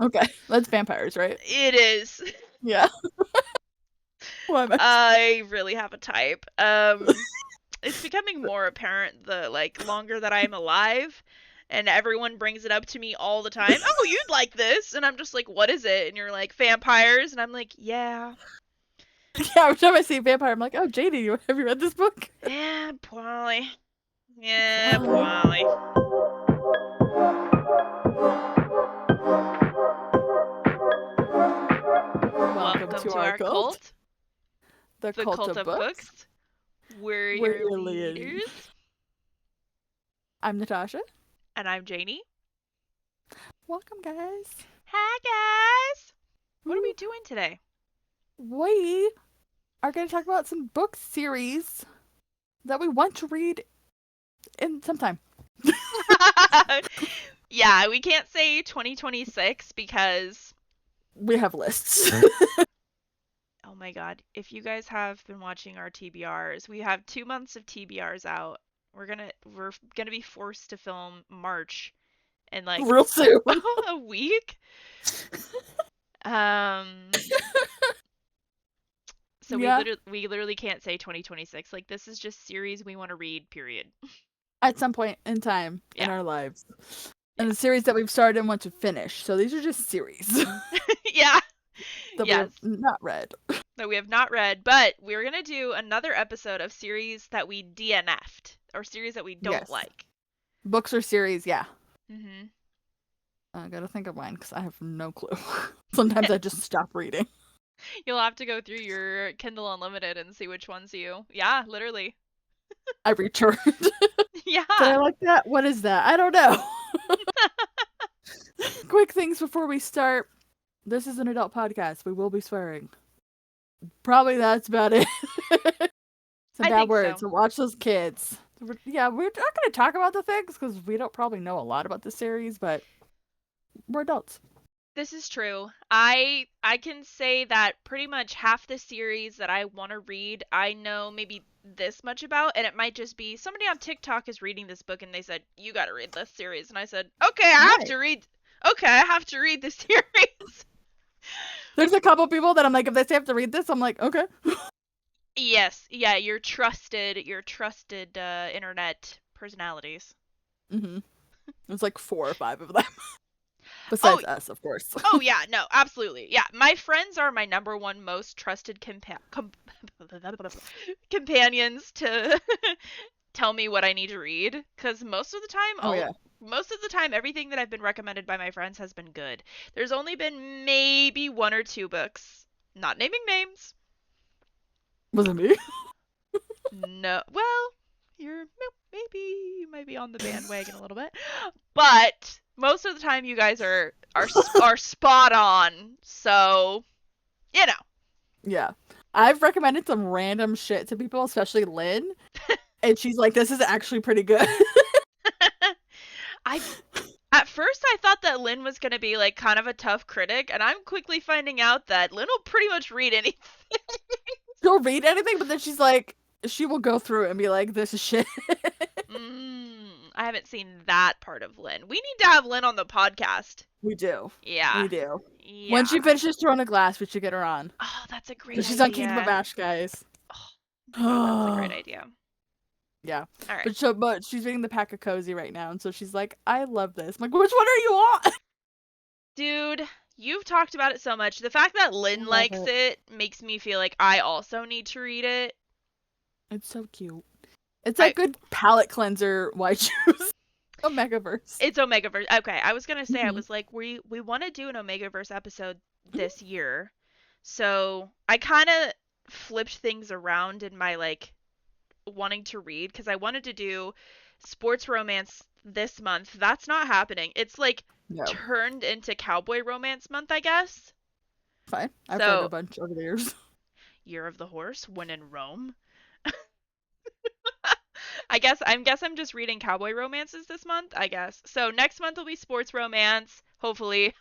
Okay, that's vampires, right? It is. Yeah. Why am I? I really have a type. It's becoming more apparent the longer that I'm alive, and everyone brings it up to me all the time. Oh, you'd like this, and I'm just like, what is it? And you're like, vampires, and I'm like, yeah, Yeah, every time I see vampire, I'm like, oh, JD, have you read this book? yeah, probably, yeah, Probably. probably. Welcome Welcome to to our our cult, cult, the the cult cult of of books. books. We're We're your your leaders. leaders, I'm Natasha. and I'm Janie. Welcome, guys. Hi guys, what are we Woo. doing today? We are going to talk about some book series that we want to read in some time. Yeah, we can't say 2026 because, We have lists. oh my god, if you guys have been watching our TBRs, we have 2 months of TBRs out. We're gonna be forced to film March in like Real soon. a week. Um, so Yeah, we literally can't say 2026. Like this is just series we want to read. Period. at some point in time in Yeah, our lives. yeah, And the series that we've started and want to finish. So these are just series yeah. that we Yes, have not read. that we have not read, but we're gonna do another episode of series that we DNF'd or series that we don't Yes. like. Books or series, yeah. Mhm. I gotta think of mine because I have no clue. Sometimes I just stop reading. You'll have to go through your Kindle Unlimited and see which ones you. Yeah, literally. I returned. Did I Yeah. like that? What is that? I don't know. Quick things before we start. This is an adult podcast. We will be swearing. Probably that's about it. Some I bad think words. so. So watch those kids. Yeah, we're not going to talk about the things because we don't probably know a lot about the series, but we're adults. This is true. I can say that pretty much half the series that I want to read, I know maybe this much about, and it might just be somebody on TikTok is reading this book and they said, "You got to read this series." And I said, "Okay, I have Right. to read Okay, I have to read this series." There's a couple people that I'm like, if they say I have to read this, I'm like, okay. Yes, yeah, your trusted internet personalities. Mm-hmm. There's like 4 or 5 of them. Oh, Besides us, of course. oh yeah, no, absolutely. Yeah, my friends are my number one most trusted companions to tell me what I need to read cuz Oh, yeah. most of the time everything that I've been recommended by my friends has been good. There's only been maybe one or two books, not naming names. Was it me? No, well, maybe you might be on the bandwagon a little bit, but most of the time you guys are spot on. So, you know. Yeah. I've recommended some random shit to people, especially Lynn, and she's like, this is actually pretty good. I At first I thought that Lynn was going to be like kind of a tough critic, and I'm quickly finding out that Lynn will pretty much read anything. She'll read anything, but then she's like, she will go through it and be like, this is shit. I haven't seen that part of Lynn. We need to have Lynn on the podcast. We do. Yeah. We do. When Yeah. she finishes Throne of Glass, we should get her on. Oh, that's a great Because she's on Kingdom of idea. Ash, guys. Oh my god, that's a great idea. Yeah. All right. But she's reading the Pack of Cozy right now, and so she's like, I love this. I'm like, which one are you on? Dude, you've talked about it so much. The fact that I Lynn love likes it. it makes me feel like I also need to read it. It's so cute. It's a I good palate cleanser. Why choose Omegaverse? It's Omegaverse. Okay, I was gonna say I Mm-hmm. was like we want to do an Omegaverse episode this year, so I kind of flipped things around in my like wanting to read because I wanted to do sports romance this month. That's not happening. It's like No. turned into cowboy romance month, I guess. Fine. I've read a So bunch over the years. Year of the Horse, When in Rome. I'm just reading cowboy romances this month, I guess. So next month will be sports romance, hopefully.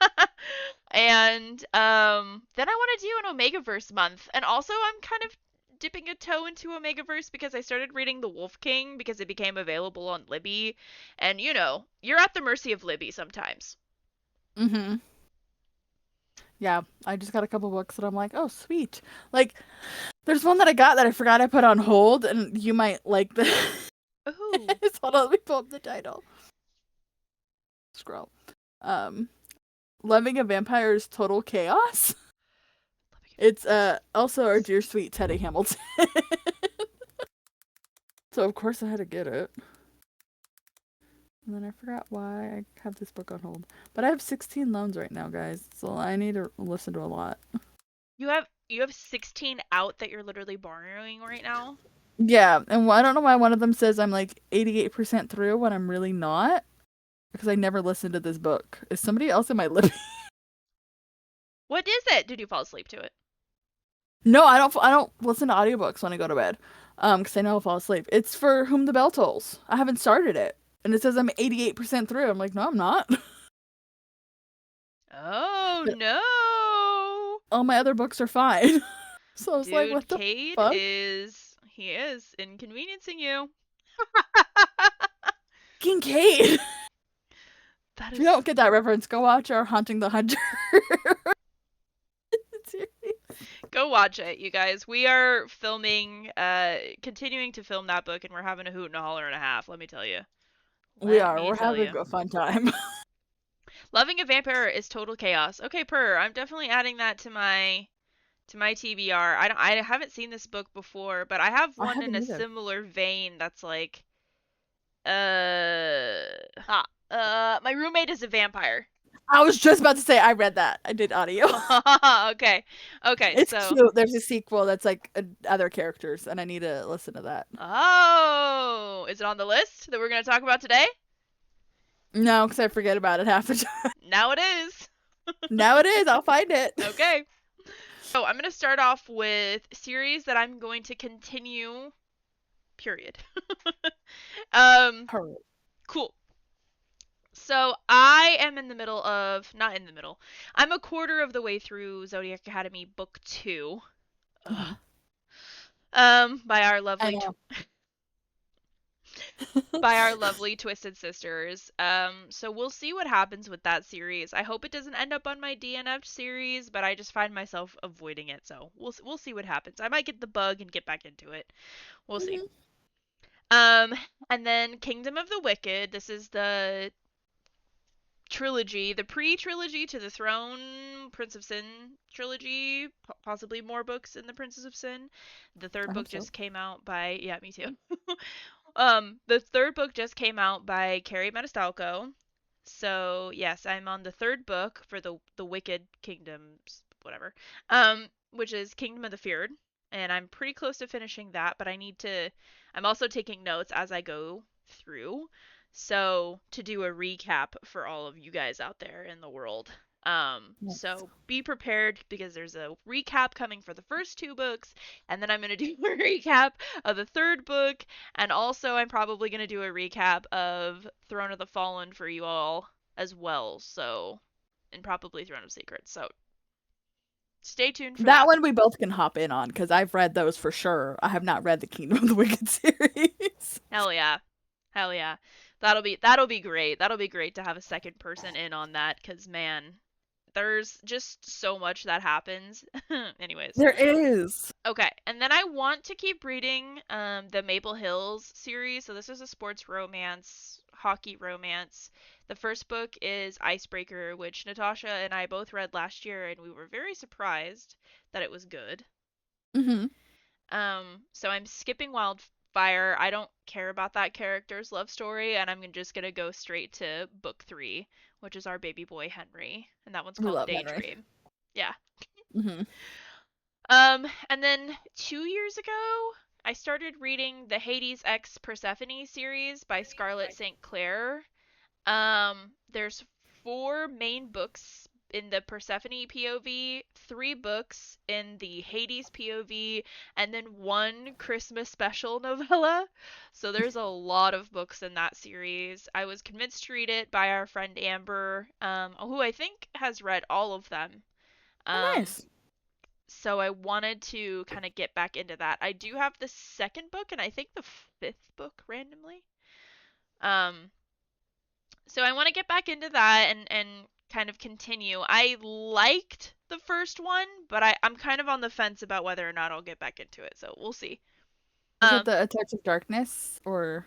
And then I want to do an Omegaverse month. And also I'm kind of dipping a toe into Omegaverse because I started reading The Wolf King because it became available on Libby. And you know, you're at the mercy of Libby sometimes. Mm-hmm. Yeah, I just got a couple books that I'm like, oh, sweet. Like, there's one that I got that I forgot I put on hold, and you might like this. Ooh. Hold on, let me pull up the title. Scroll. Um, Loving a Vampire's Total Chaos. It's also our dear sweet Teddy Hamilton. So of course I had to get it. And then I forgot why I have this book on hold. But I have 16 loans right now, guys. So I need to listen to a lot. You have 16 out that you're literally borrowing right now? Yeah, and I don't know why one of them says I'm like 88% through when I'm really not. Because I never listened to this book. Is somebody else in my living? What is it? Did you fall asleep to it? No, I don't. I don't listen to audiobooks when I go to bed. Because I know I'll fall asleep. It's For Whom the Bell Tolls. I haven't started it, and it says I'm 88% through. I'm like, no, I'm not. Oh But no. all my other books are fine. So I was like, Dude, what the Cade fuck? is inconveniencing you. Kincaid. That If you is don't get that reference, go watch our Haunting the Hunter. Go watch it, you guys. We are filming, continuing to film that book, and we're having a hoot and a holler and a half, let me tell you. We Let are. me We're tell having you. a fun time. Loving a Vampire is total chaos. Okay, purr. I'm definitely adding that to my TBR. I haven't seen this book before, but I have I one in haven't a either. similar vein that's like my roommate is a vampire. I was just about to say I read that. I did audio. Okay. Okay, It's so cute. There's a sequel that's like other characters, and I need to listen to that. oh, is it on the list that we're going to talk about today? No, because I forget about it half the time. Now it is. Now it is. I'll find it. Okay. So I'm going to start off with series that I'm going to continue, period. um, Her. cool. So I am in the middle of, not in the middle, I'm a quarter of the way through Zodiac Academy Book 2. Mhm. By our I lovely know. by our lovely Twisted Sisters. So we'll see what happens with that series. I hope it doesn't end up on my DNF series, but I just find myself avoiding it. So we'll see what happens. I might get the bug and get back into it. We'll see. Mhm. Um, and then Kingdom of the Wicked. This is the trilogy, the pre-trilogy to the Throne, Prince of Sin trilogy, possibly more books in the Princess of Sin. The third I book hope so. just came out by, yeah, me too. The third book just came out by Carrie Manistalco. So yes, I'm on the third book for the Wicked Kingdoms, whatever. Which is Kingdom of the Feared, and I'm pretty close to finishing that, but I need to. I'm also taking notes as I go through, so to do a recap for all of you guys out there in the world. Yes. So be prepared because there's a recap coming for the first two books, and then I'm gonna do a recap of the third book, and also I'm probably gonna do a recap of Throne of the Fallen for you all as well. So, and probably Throne of Secrets. So stay tuned for That that. one we both can hop in on because I've read those for sure. I have not read the Kingdom of the Wicked series. Hell yeah. Hell yeah. That'll be great. That'll be great to have a second person in on that cuz man, there's just so much that happens. Anyways. There is. Okay, and then I want to keep reading the Maple Hills series. So this is a sports romance, hockey romance. The first book is Icebreaker, which Natasha and I both read last year and we were very surprised that it was good. Mm-hmm. So I'm skipping Wildfire. I don't care about that character's love story, and I'm just gonna go straight to book 3, which is our baby boy Henry, and that one's We called love Henry. Daydream. Yeah. Mm-hmm. And then 2 years ago, I started reading the Hades X Persephone series by Scarlett St. Clair. There's 4 main books in the Persephone POV, 3 books in the Hades POV, and then 1 Christmas special novella. So there's a lot of books in that series. I was convinced to read it by our friend Amber, who I think has read all of them. Oh, Um, nice. so I wanted to kind of get back into that. I do have the second book and I think the fifth book randomly. Um, so I want to get back into that and kind of continue. I liked the first one, but I'm kind of on the fence about whether or not I'll get back into it. So we'll see. Is it Um, the A Touch of Darkness or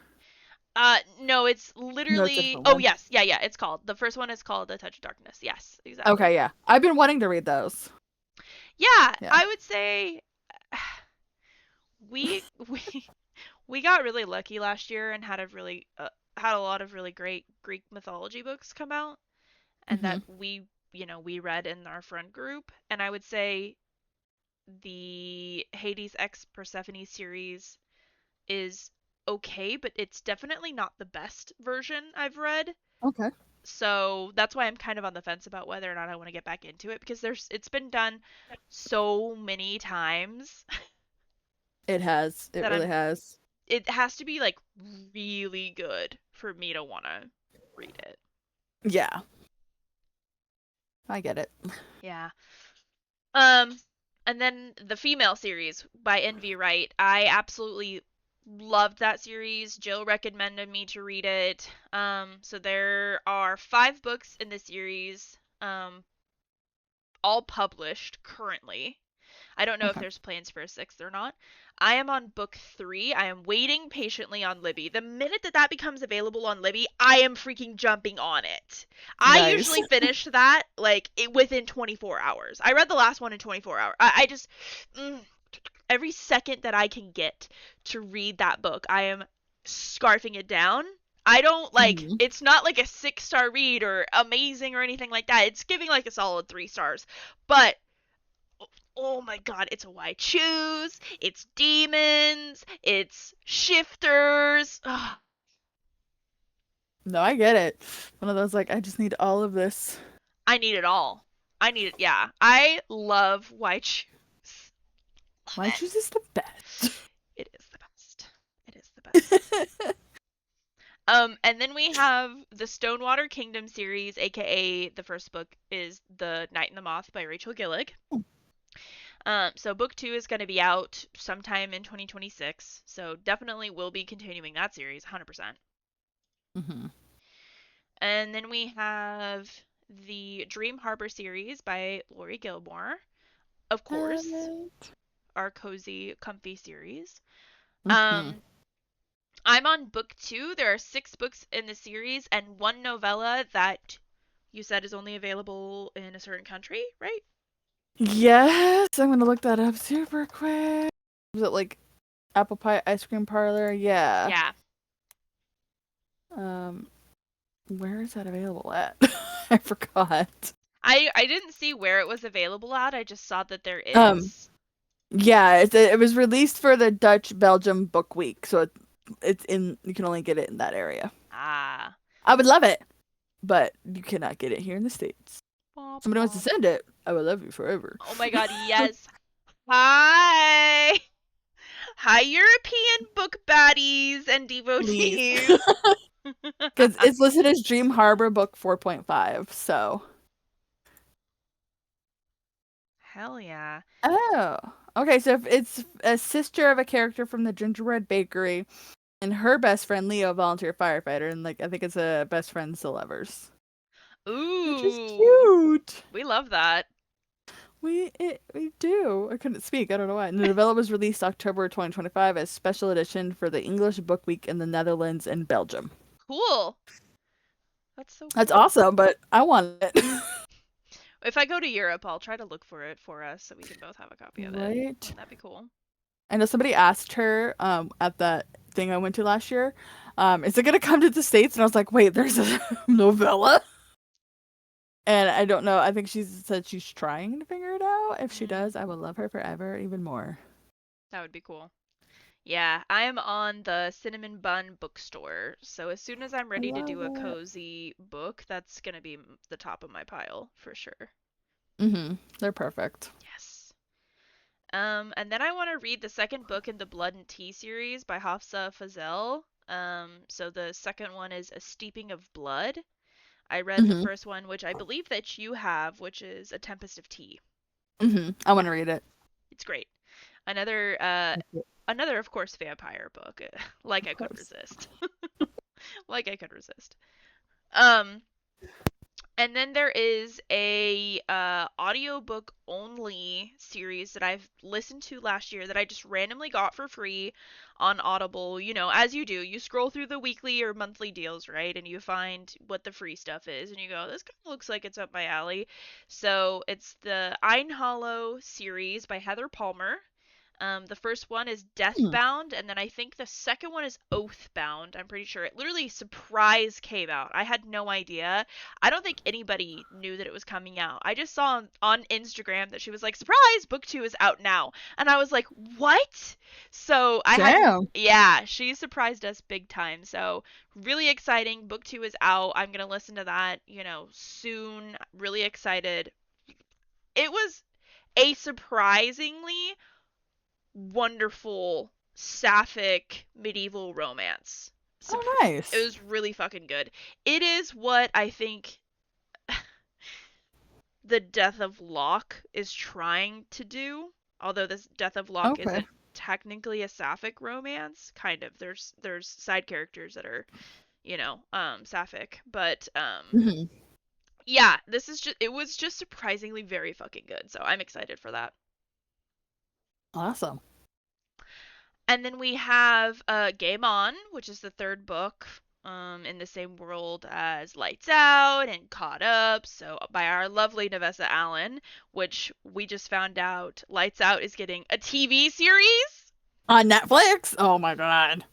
no, it's no? It's a literally. different Oh one. yes, yeah, yeah. It's called the first one is called A Touch of Darkness. Yes, exactly. Okay, yeah. I've been wanting to read those. Yeah, Yeah. I would say we we got really lucky last year and had a lot of really great Greek mythology books come out, and that Mhm. we read in our friend group. And I would say the Hades X Persephone series is okay, but it's definitely not the best version I've read. Okay. So that's why I'm kind of on the fence about whether or not I want to get back into it, because it's been done so many times It has. It that really I'm has. it has to be like really good for me to want to read it. Yeah. I get it. Yeah. Um, and then the female series by Envy Wright. I absolutely loved that series. Jill recommended me to read it. So there are 5 books in the series, all published currently. I don't know if Okay. there's plans for a 6th or not. I am on book 3. I am waiting patiently on Libby. The minute that becomes available on Libby, I am freaking jumping on it. I Nice. usually finish that like within 24 hours. I read the last one in 24 hours. I just mm, every second that I can get to read that book, I am scarfing it down. I don't like Mhm. it's not like a 6-star read or amazing or anything like that. It's giving like a solid 3 stars. But oh my god, it's a why choose, it's demons, it's shifters. Ugh, No, I get it. One of those like I just need all of this. I need it all. I need it, yeah. I love why choose. Love My it. choose is the best. It is the best. It is the best. And then we have the Stonewater Kingdom series, aka the first book is The Night and the Moth by Rachel Gillig. So book 2 is going to be out sometime in 2026. So definitely will be continuing that series 100%. hmm And then we have the Dream Harbor series by Lori Gilmore. Of course, our cozy, comfy series. hmm Um, I'm on book 2. There are 6 books in the series and one novella that you said is only available in a certain country, right? Yes, I'm gonna look that up super quick. Was it like apple pie ice cream parlor? Yeah. Yeah. Um, where is that available at? I forgot. I didn't see where it was available at. I just saw that there Um, is. yeah, it was released for the Dutch Belgium Book Week, so it's in. You can only get it in that area. Ah. I would love it, but you cannot get it here in the States. Womp Somebody wants to womp. send it. I will love you forever. Oh my god, yes. Hi. Hi, European book baddies and Please. devotees. Because it's listed as Dream Harbor Book 4.5, so. Hell yeah. Oh. Okay, so if it's a sister of a character from the Gingerbread Bakery, and her best friend Leo, volunteer firefighter, and like I think it's a best friend still lovers. Which is Ooh. cute. We love that. We do. I couldn't speak. I don't know why. And the novella was released October 2025 as special edition for the English Book Week in the Netherlands and Belgium. Cool. That's so That's cool. awesome, but I want it. If I go to Europe, I'll try to look for it for us so we can both have a copy of it. Right? Wouldn't that be cool? I know somebody asked her at that thing I went to last year, is it gonna come to the States? And I was like, wait, there's a novella? And I don't know. I think she said she's trying to figure it out. If she Mm, does, I will love her forever even more. that would be cool. Yeah, I am on the Cinnamon Bun bookstore. So as soon as I'm I ready to love do a it. cozy book, that's gonna be the top of my pile for sure. They're perfect. Yes. And then I want to read the second book in the Blood and Tea series by Hafsa Fazell. So the second one is A Steeping of Blood. I read the hmm first one, which I believe that you have, which is A Tempest of Tea. I want Yeah, to read it. it's great. Another, another of course, vampire book. Like Of I could course. resist. Like I could resist. Um, And then there is a audiobook only series that I've listened to last year that I just randomly got for free on Audible. You know, as you do, you scroll through the weekly or monthly deals, right? And you find what the free stuff is, and you go, this kind of looks like it's up my alley. So it's the Ein Hollow series by Heather Palmer. The first one is Hmm. Deathbound, and then I think the second one is Oathbound. I'm pretty sure. It literally surprise came out. I had no idea. I don't think anybody knew that it was coming out. I just saw on Instagram that she was like, "Surprise! Book two is out now," and I was like, "What?" So I hadn't. Damn. Yeah, she surprised us big time. So really exciting. Book two is out. I'm gonna listen to that, soon. Really excited. It was a surprisingly wonderful sapphic medieval romance. Oh, It nice. was really fucking good. It is what I think the Death of Locke is trying to do. Although this Death of Locke Okay. isn't technically a sapphic romance, kind of. There's side characters that are, sapphic, but Hmm. yeah, it was just surprisingly very fucking good. So I'm excited for that. Awesome. And then we have Game On, which is the third book in the same world as Lights Out and Caught Up, so by our lovely Nevessa Allen, which we just found out Lights Out is getting a TV series. On Netflix? Oh my god. You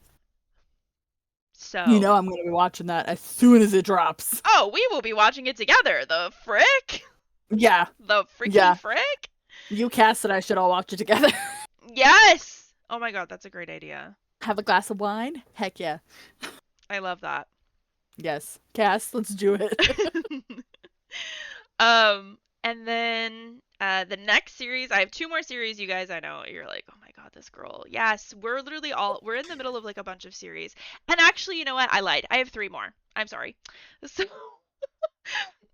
So, know I'm gonna be watching that as soon as it drops. oh, we will be watching it together. The frick? Yeah. The freaking Yeah. frick? You cast it, I should all watch it together. Yes! Oh my god, that's a great idea. Have a glass of wine? Heck yeah. I love that. Yes. Cast, let's do it. And then the next series, I have two more series, you guys. I know you're like, oh my god, this girl. Yes, we're in the middle of like a bunch of series. And actually, you know what? I lied. I have three more. I'm sorry. So,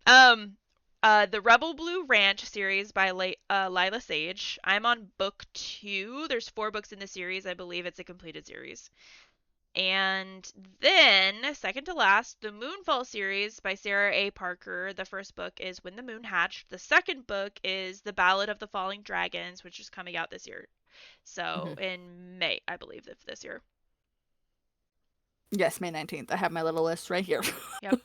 um, the Rebel Blue Ranch series by Lila Sage. I'm on book two. There's four books in the series. I believe it's a completed series. And then, second to last, the Moonfall series by Sarah A. Parker. The first book is When the Moon Hatched. The second book is The Ballad of the Falling Dragons, which is coming out this year. So, Hmm. in May, I believe, of this year. Yes, May 19th. I have my little list right here. Yep.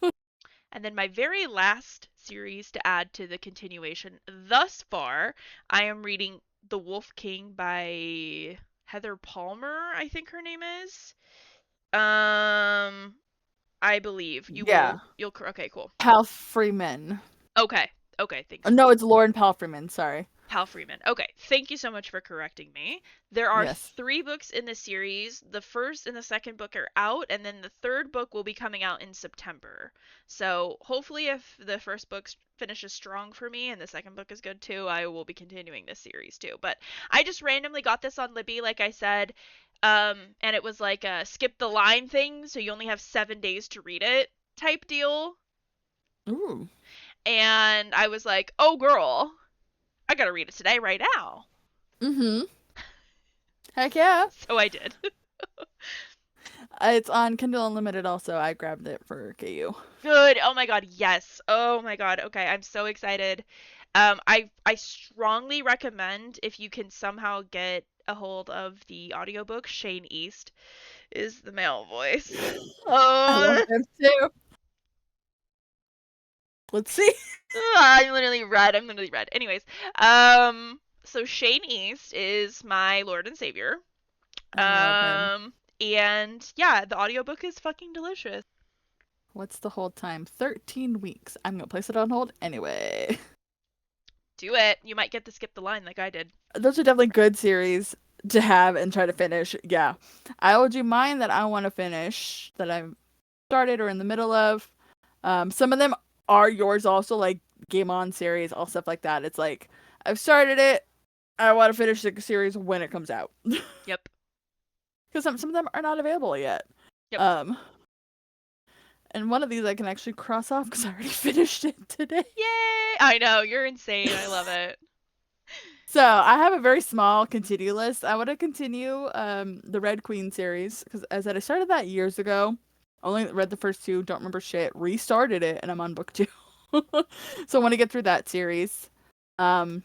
And then my very last series to add to the continuation thus far, I am reading The Wolf King by Heather Palmer, I think her name is. Um, I believe Yeah. okay, cool. Pal Freeman. Okay. Okay, thanks. No, it's Lauren Pal Freeman. Sorry. Hal Freeman. Okay, thank you so much for correcting me. There are Yes. three books in the series. The first and the second book are out, and then the third book will be coming out in September. So hopefully, if the first book finishes strong for me and the second book is good too, I will be continuing this series too. But I just randomly got this on Libby, like I said, and it was like a skip the line thing, so you only have 7 days to read it type deal. Ooh. And I was like, oh girl, I gotta read it today, right now. Mm-hmm. Heck yeah. So I did. It's on Kindle Unlimited also. I grabbed it for KU. Good. Oh my god, yes. Oh my god. Okay, I'm so excited. I strongly recommend if you can somehow get a hold of the audiobook. Shane East is the male voice. I love Oh, him too. Let's see. I'm literally red. I'm literally red. Anyways, so Shane East is my Lord and Savior. I love him. And yeah, the audiobook is fucking delicious. What's the hold time? 13 weeks. I'm gonna place it on hold anyway. Do it. You might get to skip the line like I did. Those are definitely good series to have and try to finish. Yeah. I will do mine that I want to finish that I've started or in the middle of. Some of them are yours also, like Game On series, all stuff like that. It's like I've started it. I want to finish the series when it comes out. Yep. Because some of them are not available yet. Yep. Um, and one of these I can actually cross off because I already finished it today. Yay! I know, you're insane. I love it. So I have a very small continue list. I want to continue the Red Queen series because as I started that years ago. Only read the first two, don't remember shit. Restarted it, and I'm on book two. So I want to get through that series. Um,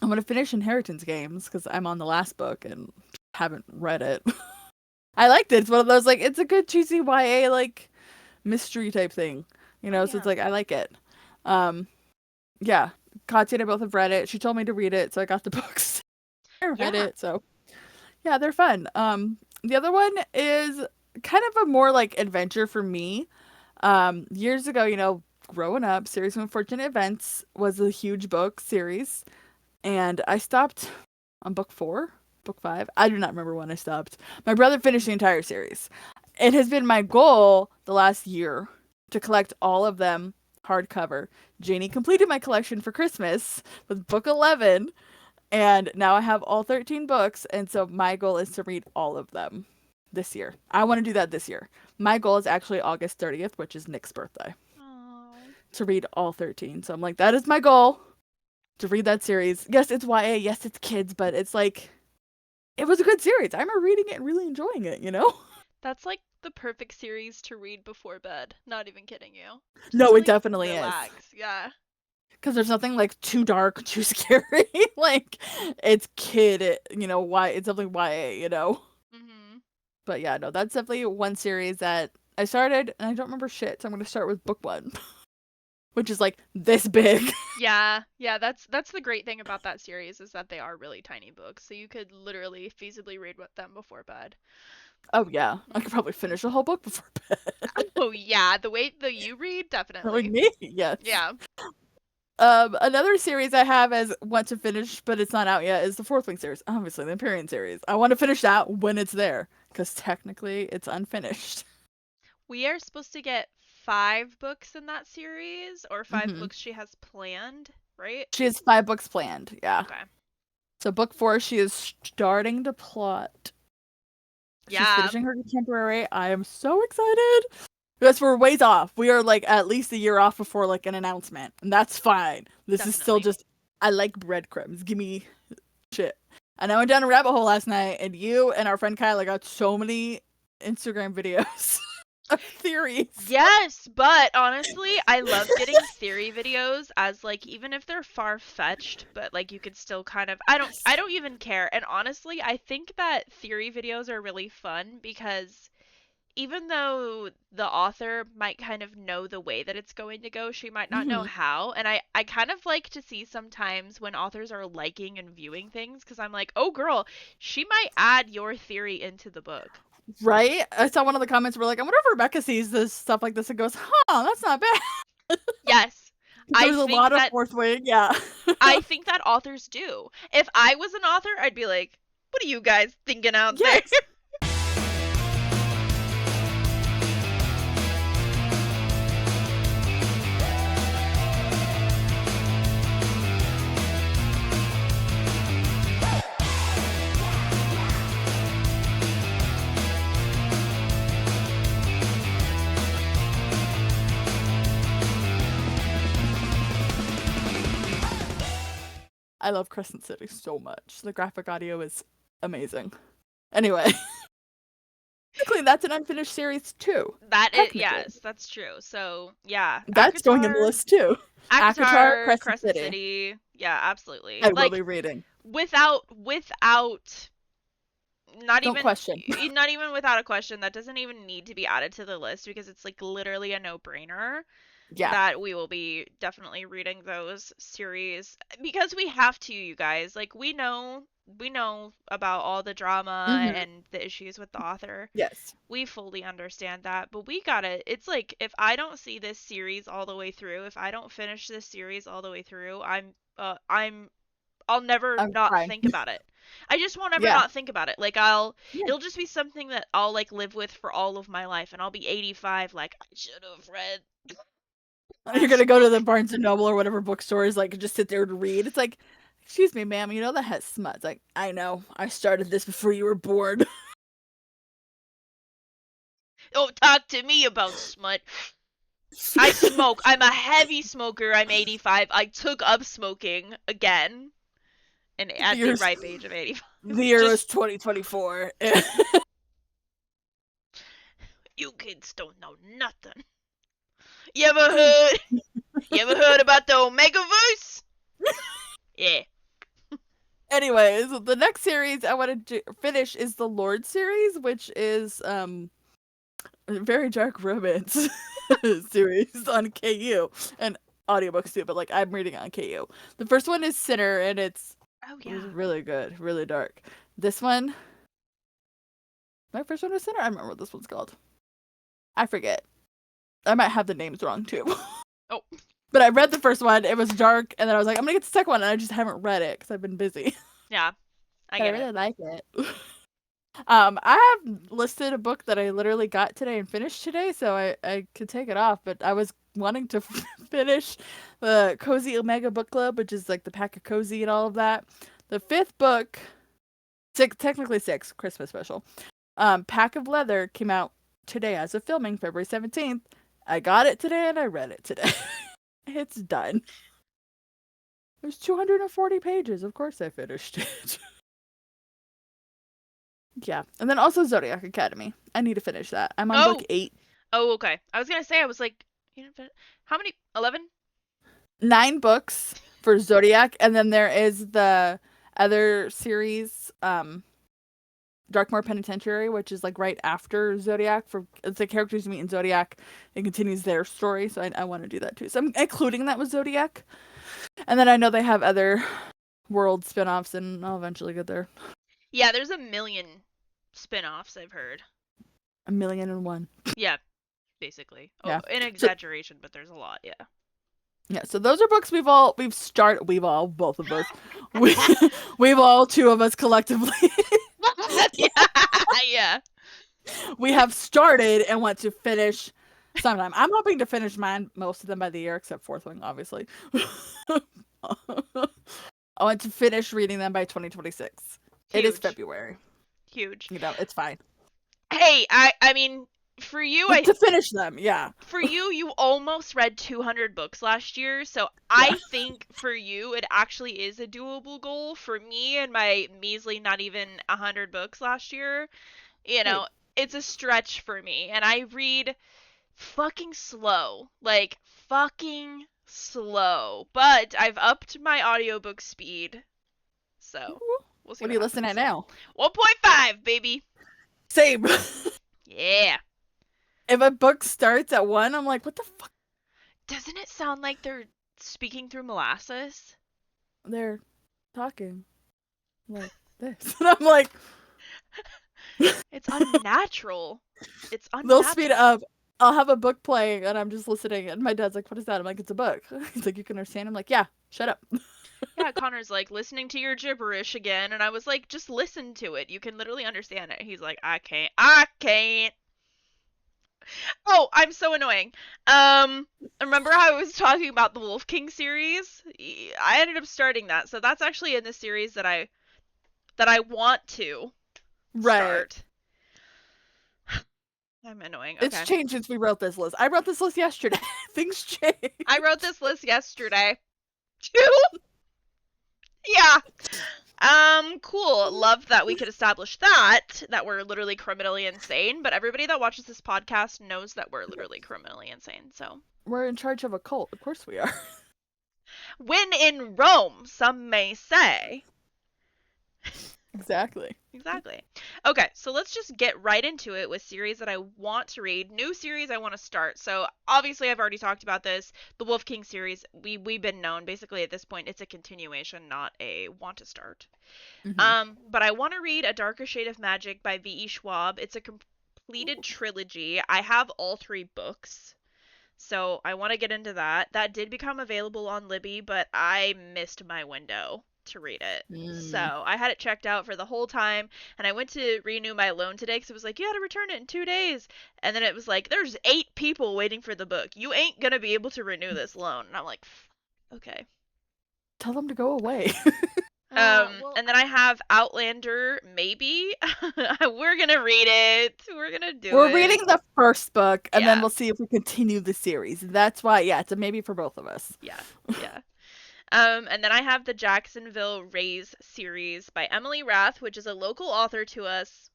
I'm gonna finish Inheritance Games because I'm on the last book and haven't read it. I liked it. It's one of those like it's a good cheesy YA like mystery type thing, Oh so it's yeah. like I like it. Um, yeah, Katya and I both have read it. She told me to read it, so I got the books. I read Yeah. it, so yeah, they're fun. The other one is kind of a more like adventure for me. Years ago, growing up, Series of Unfortunate Events was a huge book series, and I stopped on book 4, book 5. I do not remember when I stopped. My brother finished the entire series. It has been my goal the last year to collect all of them hardcover. Janie completed my collection for Christmas with book 11, and now I have all 13 books, and so my goal is to read all of them this year. I want to do that this year. My goal is actually August 30th, which is Nick's birthday, Oh. to read all 13. So I'm like, that is my goal, to read that series. Yes, it's YA, yes, it's kids, but it's like, it was a good series. I remember reading it and really enjoying it? That's like the perfect series to read before bed. Not even kidding you. Just No, to it like definitely is. relax. Yeah. Because there's nothing like too dark, too scary. Like, it's why it's definitely YA. Mhm. But yeah, no, that's definitely one series that I started and I don't remember shit. So I'm going to start with book 1, which is like this big. Yeah. Yeah, that's the great thing about that series is that they are really tiny books. So you could literally feasibly read with them before bed. Oh yeah, I could Mhm. probably finish a whole book before bed. Oh yeah, the way that you read Like definitely. me, yes. Yeah. Another series I have as want to finish, but it's not out yet, is the Fourth Wing series. Obviously, the Empyrean series. I want to finish that when it's there, because technically it's unfinished. We are supposed to get 5 books in that series or 5 hmm books she has planned, right? She has 5 books planned. Yeah. Okay. So book 4, she is starting to plot. She's Yeah, finishing her contemporary. I am so excited. Because we're ways off. We are like at least a year off before like an announcement, and that's fine. This is still definitely. just. I like breadcrumbs. Give me shit. And I went down a rabbit hole last night, and you and our friend Kyla got so many Instagram videos of theories. Yes, but honestly, I love getting theory videos as like even if they're far-fetched, but like you could still kind of I Yes. don't even care. And honestly, I think that theory videos are really fun because even though the author might kind of know the way that it's going to go, she might not know hmm how. And I kind of like to see sometimes when authors are liking and viewing things because I'm like, oh girl, she might add your theory into the book. Right? I saw one of the comments were like, I wonder if Rebecca sees this stuff like this and goes, huh, that's not bad. Yes, I There's a think lot of that fourth wing. Yeah. I think that authors do. If I was an author, I'd be like, what are you guys thinking out there? Yes. I love Crescent City so much. The graphic audio is amazing. Anyway, technically that's an unfinished series too. That is, Technically. yes, that's true. So, yeah, That's going in the list too. ACOTAR, ACOTAR, Crescent Crescent City. City. Yeah, absolutely. I will Like be reading. without not Don't even question. not even without a question, that doesn't even need to be added to the list because it's like literally a no-brainer Yeah. that we will be definitely reading those series because we have to, you guys. Like we know about all the drama hmm and the issues with the author. Yes. We fully understand that, but we gotta. It's like if I don't see this series all the way through, if I don't finish this series all the way through, I'll never I'm not crying. think about it. I just won't ever Yeah. not think about it. Like Yeah. it'll just be something that I'll like live with for all of my life, and I'll be 85. Like I should have read You're gonna last go to the book. Barnes and Noble or whatever bookstores, like just sit there to read. It's like, excuse me, ma'am, that has smut. It's like, I know. I started this before you were born. Don't talk to me about smut. I smoke. I'm a heavy smoker. I'm 85. I took up smoking again, and the at the year's ripe age of 85. the year was Just 2024. you kids don't know nothing. You ever heard? You ever heard about the Omegaverse? Yeah. Anyways, the next series I wanted to finish is the Lord series, which is a very dark romance series on KU and audiobooks too, but like I'm reading on KU. The first one is Sinner, and Oh it was yeah. really good, really dark. This one, my first one was Sinner. I remember what this one's called. I forget. I might have the names wrong too. Oh. But I read the first one. It was dark, and then I was like, I'm gonna get the second one, and I just haven't read it because I've been busy. Yeah. I But I get it. really like it. I have listed a book that I literally got today and finished today, so I could take it off. But I was wanting to finish the Cozy Omega Book Club, which is like the pack of cozy and all of that. The fifth book, technically six, Christmas special. Pack of Leather came out today as of filming, February 17th. I got it today and I read it today. It's done. There's 240 pages. Of course I finished it. Yeah. And then also Zodiac Academy. I need to finish that. I'm on book Oh. 8. Oh, okay. I was gonna say, I was like, you know, how many? 11? 9 books for Zodiac, and then there is the other series, Darkmoor Penitentiary, which is like right after Zodiac. For it's the characters you meet in Zodiac. It continues their story, so I want to do that too. So I'm including that with Zodiac, and then I know they have other world spin-offs, and I'll eventually get there. Yeah, there's a million spin-offs I've heard. 1,000,001. Yeah, basically. Oh, Yeah. an So exaggeration, but there's a lot, yeah. yeah, so those are books both of us. We, we've all, two of us collectively, Yeah. Yeah. we have started and want to finish sometime. I'm hoping to finish mine, most of them by the year, except Fourth Wing, obviously. I want to finish reading them by 2026. It is Huge. February. Huge. It's fine. Hey, I mean, for you, But to finish them, yeah. you almost read 200 books last year, so Yeah. I think for you it actually is a doable goal. For me and my measly not even 100 books last year, you Hey, know, it's a stretch for me, and I read fucking slow. Like fucking slow. But I've upped my audiobook speed. So, we'll see what are what you listening at happens. now? 1.5, baby. Same. Yeah. If a book starts at 1, I'm like, what the fuck? Doesn't it sound like they're speaking through molasses? They're talking like this. And I'm like, It's unnatural. It's they'll speed unnatural. up. I'll have a book playing and I'm just listening. And my dad's like, what is that? I'm like, it's a book. He's like, you can understand? I'm like, yeah, shut up. Yeah, Connor's like listening to your gibberish again, and I was like, just listen to it. You can literally understand it. He's like, I can't. I can't. Oh, I'm so annoying. Remember how I was talking about the Wolf King series? I ended up starting that, so that's actually in the series that I want to Right. start. I'm annoying. It's Okay. changed since we wrote this list. I wrote this list yesterday. Things change. I wrote this list yesterday. Too? Yeah. Cool. Love that we could establish that we're literally criminally insane, but everybody that watches this podcast knows that we're literally criminally insane. So, We're in charge of a cult. Of course we are. when in Rome, some may say. Exactly. Exactly. Okay, so let's just get right into it with series that I want to read. New series I want to start. So obviously I've already talked about this. The Wolf King series, we've been known basically at this point it's a continuation, not a want to start. Mm-hmm. But I want to read A Darker Shade of Magic by V.E. Schwab. It's a completed trilogy. I have all 3 books. So I want to get into that. That did become available on Libby, but I missed my window to read it. Mm. So I had it checked out for the whole time, and I went to renew my loan today because it was like, you had to return it in 2 days. And then it was like, there's 8 people waiting for the book. You ain't going to be able to renew this loan. And I'm like, okay. Tell them to go away. And then I have Outlander, maybe. We're gonna read it. We're gonna do We're it. reading the first book, and then Yeah, we'll see if we continue the series. That's why, yeah, it's a maybe for both of us. yeah, yeah. And then I have the Jacksonville Rays series by Emily Rath, which is a local author to us.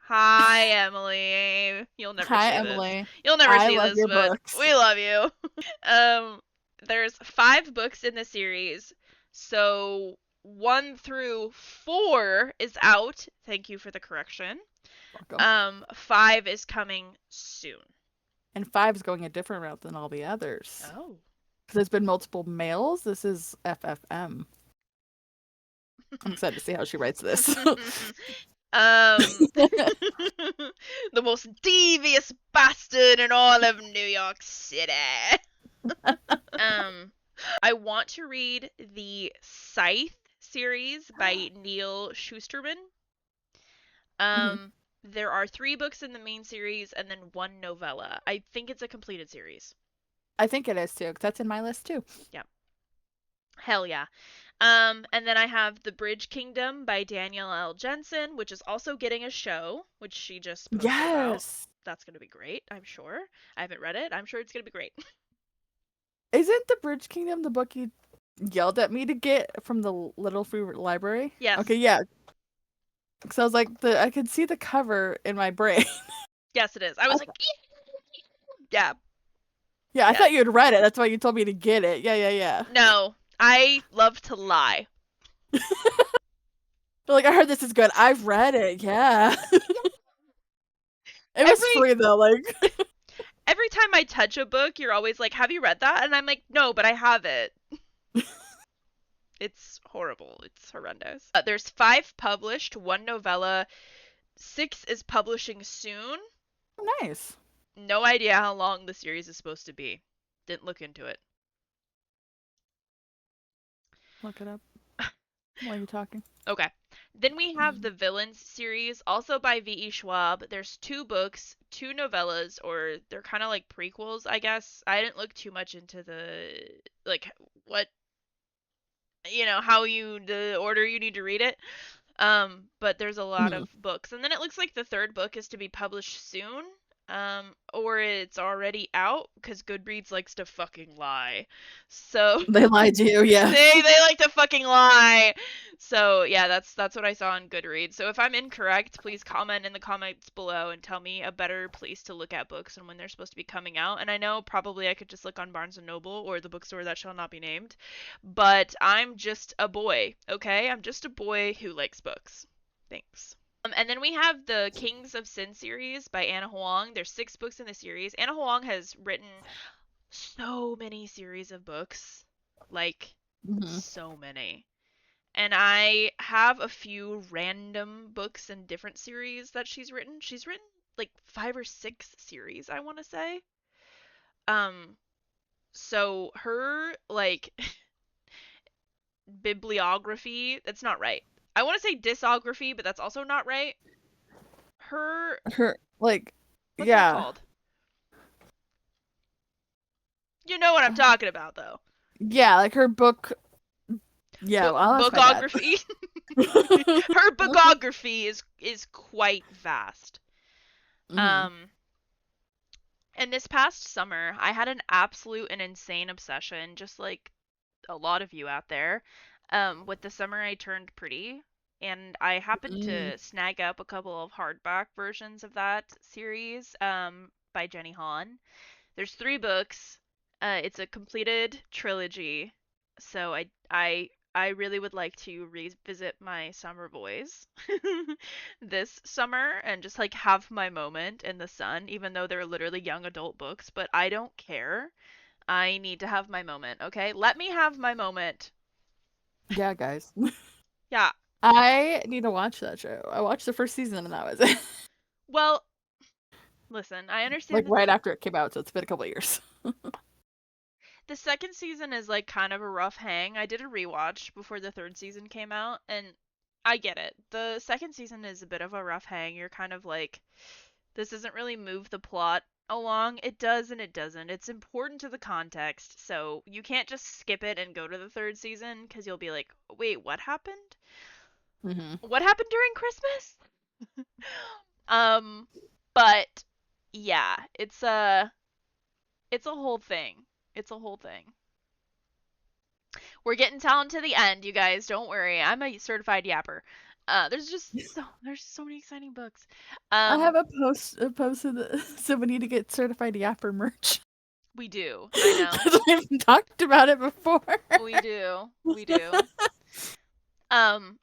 Hi, Emily. You'll never Hi, see this. Emily. You'll never I see love this, your but books. we love you. Um, there's 5 books in the series, so 1 through 4 is out. Thank you for the correction. Welcome. 5 is coming soon. And five's going a different route than all the others. Oh. Because there's been multiple males. This is FFM. I'm excited to see how she writes this. um, the most devious bastard in all of New York City. Um, I want to read the Scythe series by Neil Schusterman. Mhm. There are 3 books in the main series and then 1 novella. I think it's a completed series. I think it is too, because that's in my list too. Yeah. Hell yeah. And then I have The Bridge Kingdom by Danielle L. Jensen, which is also getting a show, which she just posted about. Yes. That's going to be great, I'm sure. I haven't read it. I'm sure it's going to be great. Isn't The Bridge Kingdom the book you yelled at me to get from the Little Free Library? Yes. Okay, yeah. So I was like, I could see the cover in my brain. Yes, it is. I was like, yeah, Yeah, I yes. thought you had read it. That's why you told me to get it. Yeah, yeah, yeah. No, I love to lie. But like, I heard this is good. I've read it. Yeah. It was Every free though. Like, every time I touch a book, you're always like, "Have you read that?" And I'm like, "No, but I have it." It's horrible. It's horrendous. There's 5 published, 1 novella, 6 is publishing soon. nice. No idea how long the series is supposed to be. Didn't look into it. Look it up while you're talking. Okay. Then we have the Villains series, also by V.E. Schwab. There's 2 books, 2 novellas, or they're kind of like prequels, I guess. I didn't look too much into like, what, how the order you need to read it. But there's a lot Mhm. of books. And then it looks like the 3rd book is to be published soon. Or it's already out because Goodreads likes to fucking lie. So They lied to you. Yeah. they like to fucking lie. So yeah, that's what I saw on Goodreads. So if I'm incorrect, please comment in the comments below and tell me a better place to look at books and when they're supposed to be coming out. And I know probably I could just look on Barnes and Noble or the bookstore that shall not be named, but I'm just a boy, okay? I'm just a boy who likes books. Thanks. And then we have the Kings of Sin series by Anna Huang. There's 6 books in the series. Anna Huang has written so many series of books, like Mhm. so many. And I have a few random books in different series that she's written. She's written like 5 or 6 series, I want to say. Um, so her like bibliography, that's not right. I want to say discography, but that's also not right. Her, Her like, what's that yeah, called? You know what I'm talking about, though. yeah, like her book. Yeah, well, I'll ask my dad. Bookography. Her bookography is quite vast. Mhm. Um, and this past summer, I had an absolute and insane obsession, just like a lot of you out there, with The Summer I Turned Pretty. And I happened Mm. to snag up a couple of hardback versions of that series, by Jenny Han. There's 3 books. It's a completed trilogy. So I really would like to revisit my summer boys this summer and just like have my moment in the sun, even though they're literally young adult books, but I don't care. I need to have my moment, okay? Let me have my moment. Yeah, guys. Yeah. I need to watch that show. I watched the first season and that was it. Well, listen, I Like understand that right after it came out, so it's been a couple of years. the second season is like kind of a rough hang. I did a rewatch before the 3rd season came out, and I get it. The second season is a bit of a rough hang. You're kind of like, this doesn't really move the plot along. It does and it doesn't. It's important to the context, so you can't just skip it and go to the 3rd season because you'll be like, wait, what happened? Hmm. What happened during Christmas? um, but yeah, it's a whole thing. It's a whole thing. We're getting down to the end, you guys. Don't worry. I'm a certified yapper. There's so many exciting books. I Um, have a post of the, so we need to get certified yapper merch. we do. I know. We've talked about it before. We do. We do. Um,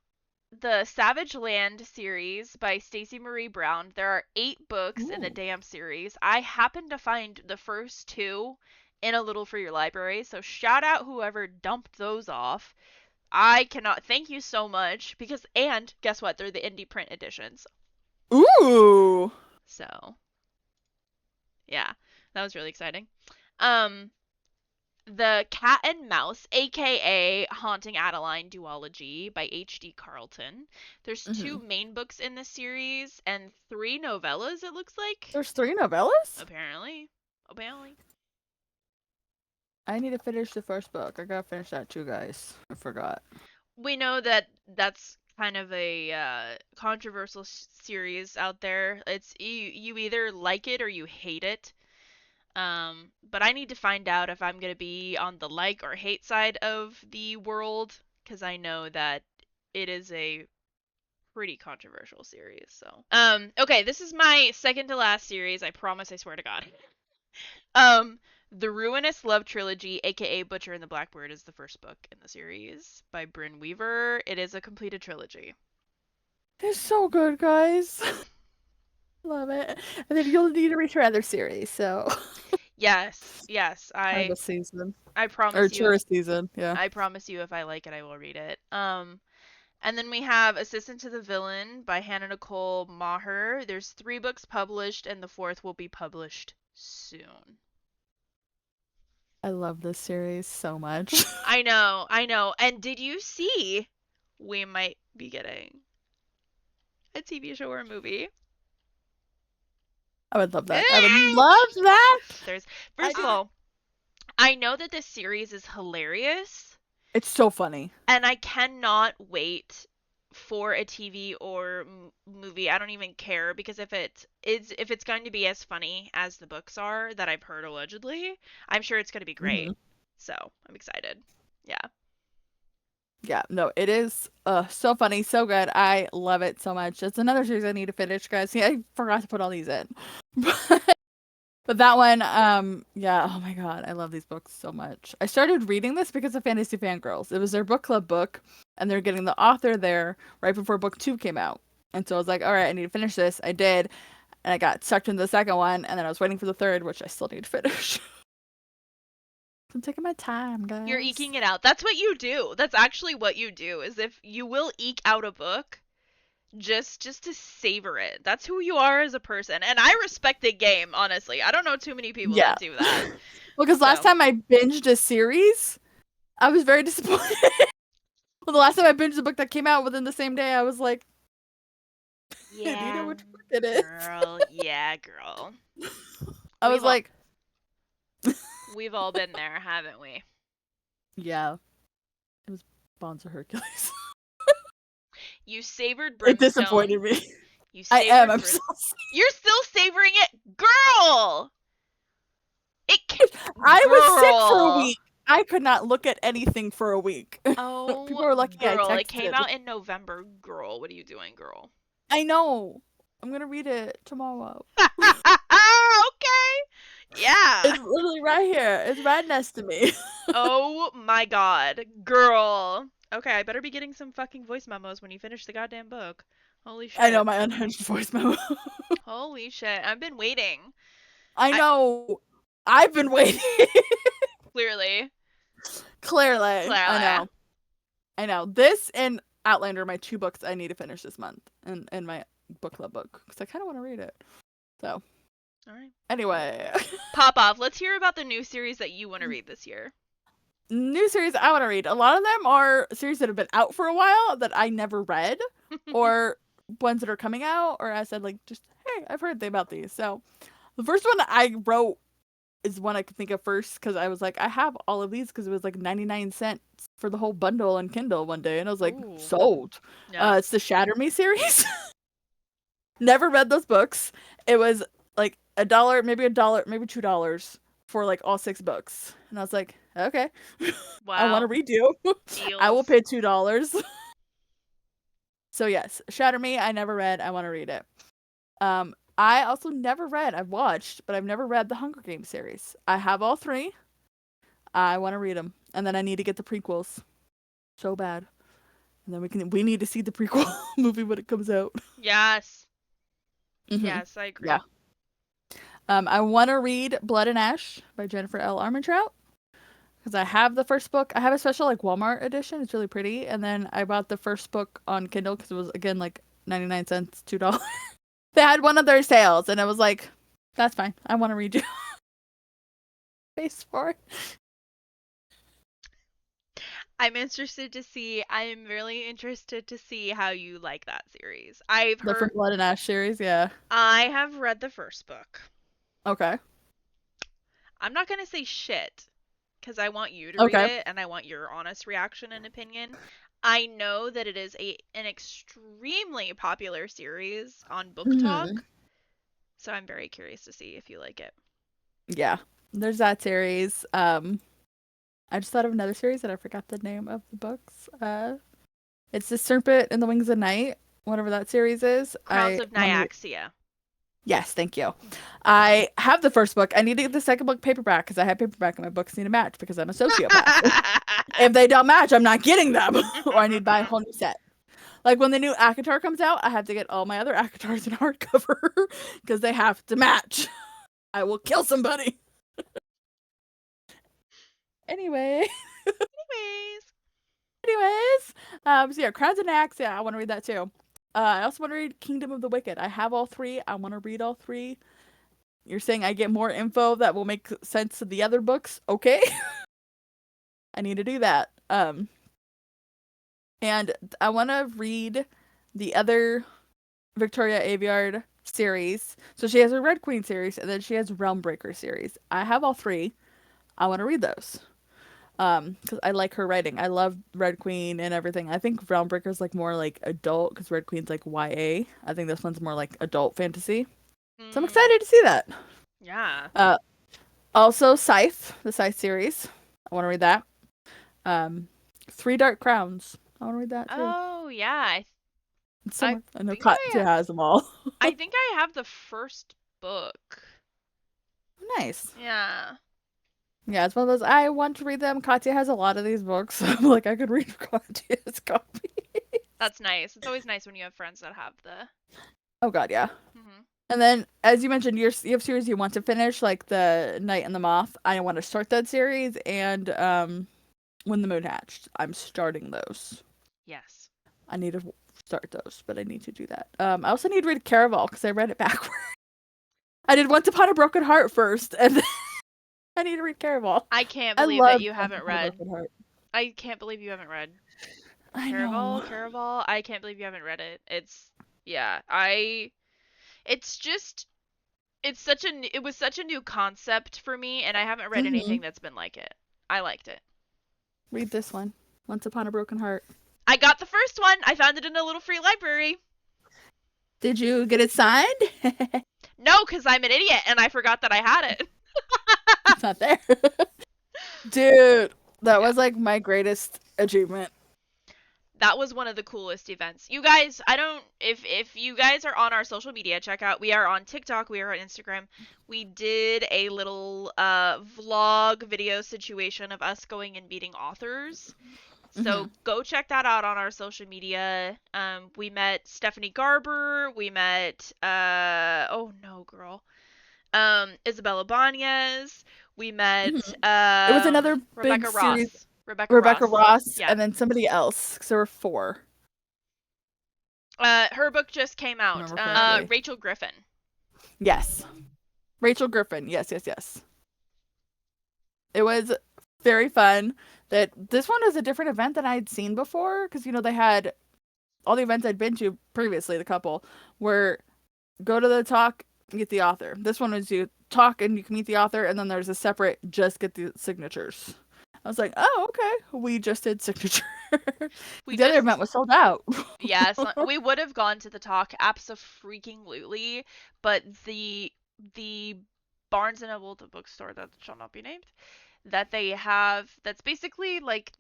the Savage Land series by Stacey Marie Brown. There are 8 books in the Ooh. damn series. I happened to find the first 2 in a Little for Your Library, so shout out whoever dumped those off. I cannot thank you so much and guess what? They're the indie print editions. Ooh. So, yeah, that was really exciting. Um, the Cat and Mouse, aka Haunting Adeline duology by H.D. Carlton. There's 2 Hmm. main books in the series and 3 novellas, it looks like. There's 3 novellas? Apparently. Apparently. I need to finish the first book. I gotta finish that too, guys. I forgot. We know that that's kind of a controversial series out there. It's you either like it or you hate it. But I need to find out if I'm gonna be on the like or hate side of the world, because I know that it is a pretty controversial series. So, okay, this is my second to last series. I promise. I swear to God. Um, the Ruinous Love Trilogy, aka Butcher and the Blackbird, is the first book in the series by Bryn Weaver. It is a completed trilogy. It's so good, guys. Love it. And then you'll need to read her other series, so Yes, yes. Harvest season. I Or promise you if tourist season, yeah. I promise you if I like it, I will read it. And then we have Assistant to the Villain by Hannah Nicole Maher. There's 3 books published, and the 4th will be published soon. I love this series so much. I know, I know. And did you see we might be getting a TV show or a movie? I would love that. I would love that. There's I first of didn't. all, I know that this series is hilarious, It's so funny. and I cannot wait for a TV or movie. I don't even care because if it's going to be as funny as the books are that I've heard allegedly, I'm sure it's going to be great. Hmm. So, I'm excited. Yeah. Yeah, no, it is so funny, so good. I love it so much. It's another series I need to finish, guys. Yeah, I forgot to put all these in. But that one, yeah, oh my god, I love these books so much. I started reading this because of Fantasy Fangirls. It was their book club book, and they're getting the author there right before book 2 came out. And so I was like, all right, I need to finish this. I did, and I got sucked into the second one, and then I was waiting for the third, which I still need to finish. I'm taking my time, guys. You're eking it out. That's what you do. That's actually what you do. Is if you will eke out a book just to savor it. That's who you are as a person. And I respect the game, honestly. I don't know too many people Yeah. that do that. Well, because last So. time I binged a series, I was very disappointed. Well, the last time I binged a book that came out within the same day, I was like, do you know Yeah, which book it is? girl. Yeah, girl. I was like, We've all been there, haven't we? yeah, it was Bonds of Hercules. You savored It Brimstone. disappointed me. You I savored am. I'm Brim- so You're still savoring it, girl. I was sick for a Girl. week. I could not look at anything for a week. Oh, People were lucky I girl, texted. it came out in November. Girl, what are you doing, girl? I know. I'm gonna read it tomorrow. Okay. Yeah. It's literally right here. It's right next to me. Oh my god. Girl. Okay, I better be getting some fucking voice memos when you finish the goddamn book. Holy shit. I know my unhinged voice memo. Holy shit. I've been waiting. I know. I've been waiting. Clearly. Clearly. I know. This and Outlander are my 2 books I need to finish this month, and my book club book, because I kind of want to read it. So. All right. Anyway. Pop off. Let's hear about the new series that you want to read this year. New series I want to read. A lot of them are series that have been out for a while that I never read, or ones that are coming out, or I said like just hey, I've heard about these. So the first one I wrote is one I could think of first because I was like I have all of these because it was like 99 cents for the whole bundle on Kindle one day, and I was like Ooh. sold. Yeah. It's the Shatter Me series. Never read those books. It was like $1, maybe $2 for like all 6 books, and I was like okay. Wow. I want to read you. I will pay $2. So yes, Shatter Me, I never read. I want to read it. I also never read. I've watched, but I've never read the Hunger Games series. I have all three. I want to read them, and then I need to get the prequels so bad, and then we need to see the prequel movie when it comes out. Yes. Hmm. Yes, I Yeah. agree. I want to read Blood and Ash by Jennifer L. Armentrout because I have the first book. I have a special like Walmart edition. It's really pretty, and then I bought the first book on Kindle because it was again like 99 cents, $2. They had one of their sales, and I was like, "That's fine. I want to read you." Face for it. I'm really interested to see how you like that series. I've The From heard Blood and Ash series, yeah. I have read the first book. Okay. I'm not going to say shit because I want you to read Okay. it and I want your honest reaction and opinion. I know that it is an extremely popular series on Book Hmm. Talk, so I'm very curious to see if you like it. Yeah. There's that series. I just thought of another series and I forgot the name of the books. It's The Serpent and the Wings of Night, whatever that series is. Crowns I of want to. Nyaxia. Yes, thank you. I have the first book. I need to get the second book paperback because I have paperback and my books need to match because I'm a sociopath. If they don't match, I'm not getting them, or I need to buy a whole new set. Like when the new ACOTAR comes out, I have to get all my other ACOTARs in hardcover because they have to match. I will kill somebody. Anyway, Anyways, anyways, so yeah, Crowns and Axe. Yeah, I want to read that too. I also want to read Kingdom of the Wicked. I have all three. I want to read all three. You're saying I get more info that will make sense to the other books? Okay, I need to do that. And I want to read the other Victoria Aveyard series. So she has a Red Queen series, and then she has Realmbreaker series. I have all three. I want to read those. Because I like her writing. I love Red Queen and everything. I think Realmbreaker's like more like adult, because Red Queen's like YA. I think this one's more like adult fantasy. So I'm mm, excited to see that. yeah. Uh, Also Scythe, the Scythe series. I want to read that. Um, Three Dark Crowns. I want to read that too. Oh yeah, It's I somewhere. I know think Katya has them all. I think I have the first book. Nice. Yeah. Yeah, it's one of those. I want to read them. Katya has a lot of these books. I'm like, I could read Katya's copy. That's nice. It's always nice when you have friends that have the. Oh God, yeah. Mhm. And then, as you mentioned, you have series you want to finish, like the Night and the Moth. I want to start that series, and When the Moon Hatched. I'm starting those. Yes. I need to start those, but I need to do that. I also need to read Caraval because I read it backward. I did Once Upon a Broken Heart first, and then I need to read Caraval. I can't I believe that love you Once haven't Upon a read. Broken Heart. I can't believe you haven't read I Caraval. know. Caraval. I can't believe you haven't read it. It's yeah. It's just. It was such a new concept for me, and I haven't read Hmm. anything that's been like it. I liked it. Read this one. Once Upon a Broken Heart. I got the first one. I found it in a little free library. Did you get it signed? No, because I'm an idiot and I forgot that I had it. It's not there. Dude, that Yeah. was like my greatest achievement. That was one of the coolest events. You guys, I don't if you guys are on our social media, check out we are on TikTok, we are on Instagram. We did a little vlog video situation of us going and meeting authors. Hmm. So go check that out on our social media. We met Stephanie Garber, we met oh no girl. Isabella Banez, we Hmm. met It was another big Rebecca series. Ross. Rebecca Rebecca Ross. Ross, Yeah. and then somebody else. Because there were four. Her book just came I out. remember correctly. Rachel Griffin. Yes. Rachel Griffin. Yes, yes, yes. It was very fun. That this one was a different event than I'd seen before. Because, they had all the events I'd been to previously, the couple, were go to the talk, get the author. This one was you talk and you can meet the author, and then there's a separate just get the signatures. I was like, oh, okay. We just did signature. We The other just event was sold out. yes, we would have gone to the talk abso-freaking-lutely, but the Barnes and Noble, the bookstore that shall not be named, that they have that's basically like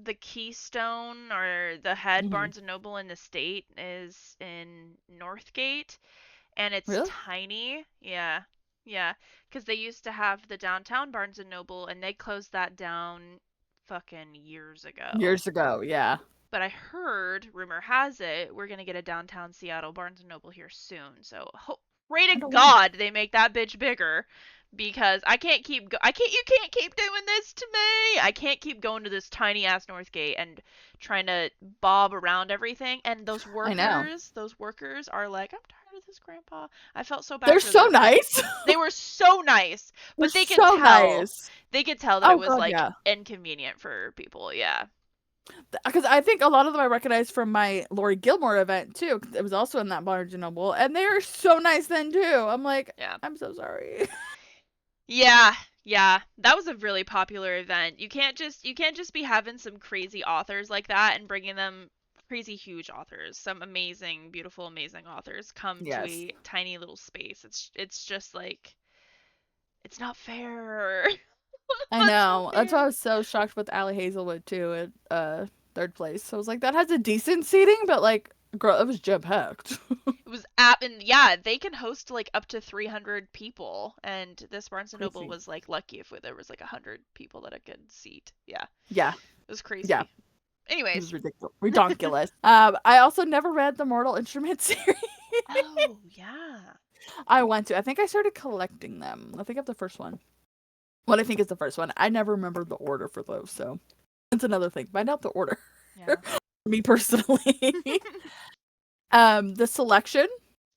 the Keystone or the head Hmm. Barnes and Noble in the state is in Northgate, and it's Really? tiny. Yeah, yeah, because they used to have the downtown Barnes and Noble, and they closed that down fucking years ago. Years ago, yeah. But I heard, rumor has it, we're gonna get a downtown Seattle Barnes and Noble here soon. So pray I to don't want. God they make that bitch bigger, because I can't keep I can't, you can't keep doing this to me. I can't keep going to this tiny ass Northgate and trying to bob around everything. And I know. those workers are like, I'm tired of this, Grandpa. I felt so bad They're for so them. nice. They were so nice, They're but they could so tell. nice. They could tell that it Oh was God, like yeah. inconvenient for people. Yeah. Because I think a lot of them I recognize from my Lori Gilmore event too. 'Cause it was also in that Barnes and Noble, and they were so nice then too. I'm like, Yeah. I'm so sorry. Yeah, yeah. That was a really popular event. You can't just be having some crazy authors like that and bringing them crazy huge authors, some amazing, beautiful, amazing authors come to Yes, a tiny little space. It's just like it's not fair. I That's not know. That's why I fair. was so shocked with Allie Hazelwood too at third place. So I was like, that has a decent seating, but like, girl, it was jam packed. It was app and yeah, they can host like up to 300 people, and this Barnes and Noble Crazy. was like lucky if there was like 100 people that it could seat. Yeah, Yeah, it was yeah. crazy. It was Anyways. ridiculous. Redonkulous. I also never read the Mortal Instruments series. Oh, yeah. I want to. I think I started collecting them. I think I have the first one. What I think is the first one. I never remember the order for those, so that's another thing. Find out the order. Yeah. Me personally. The selection.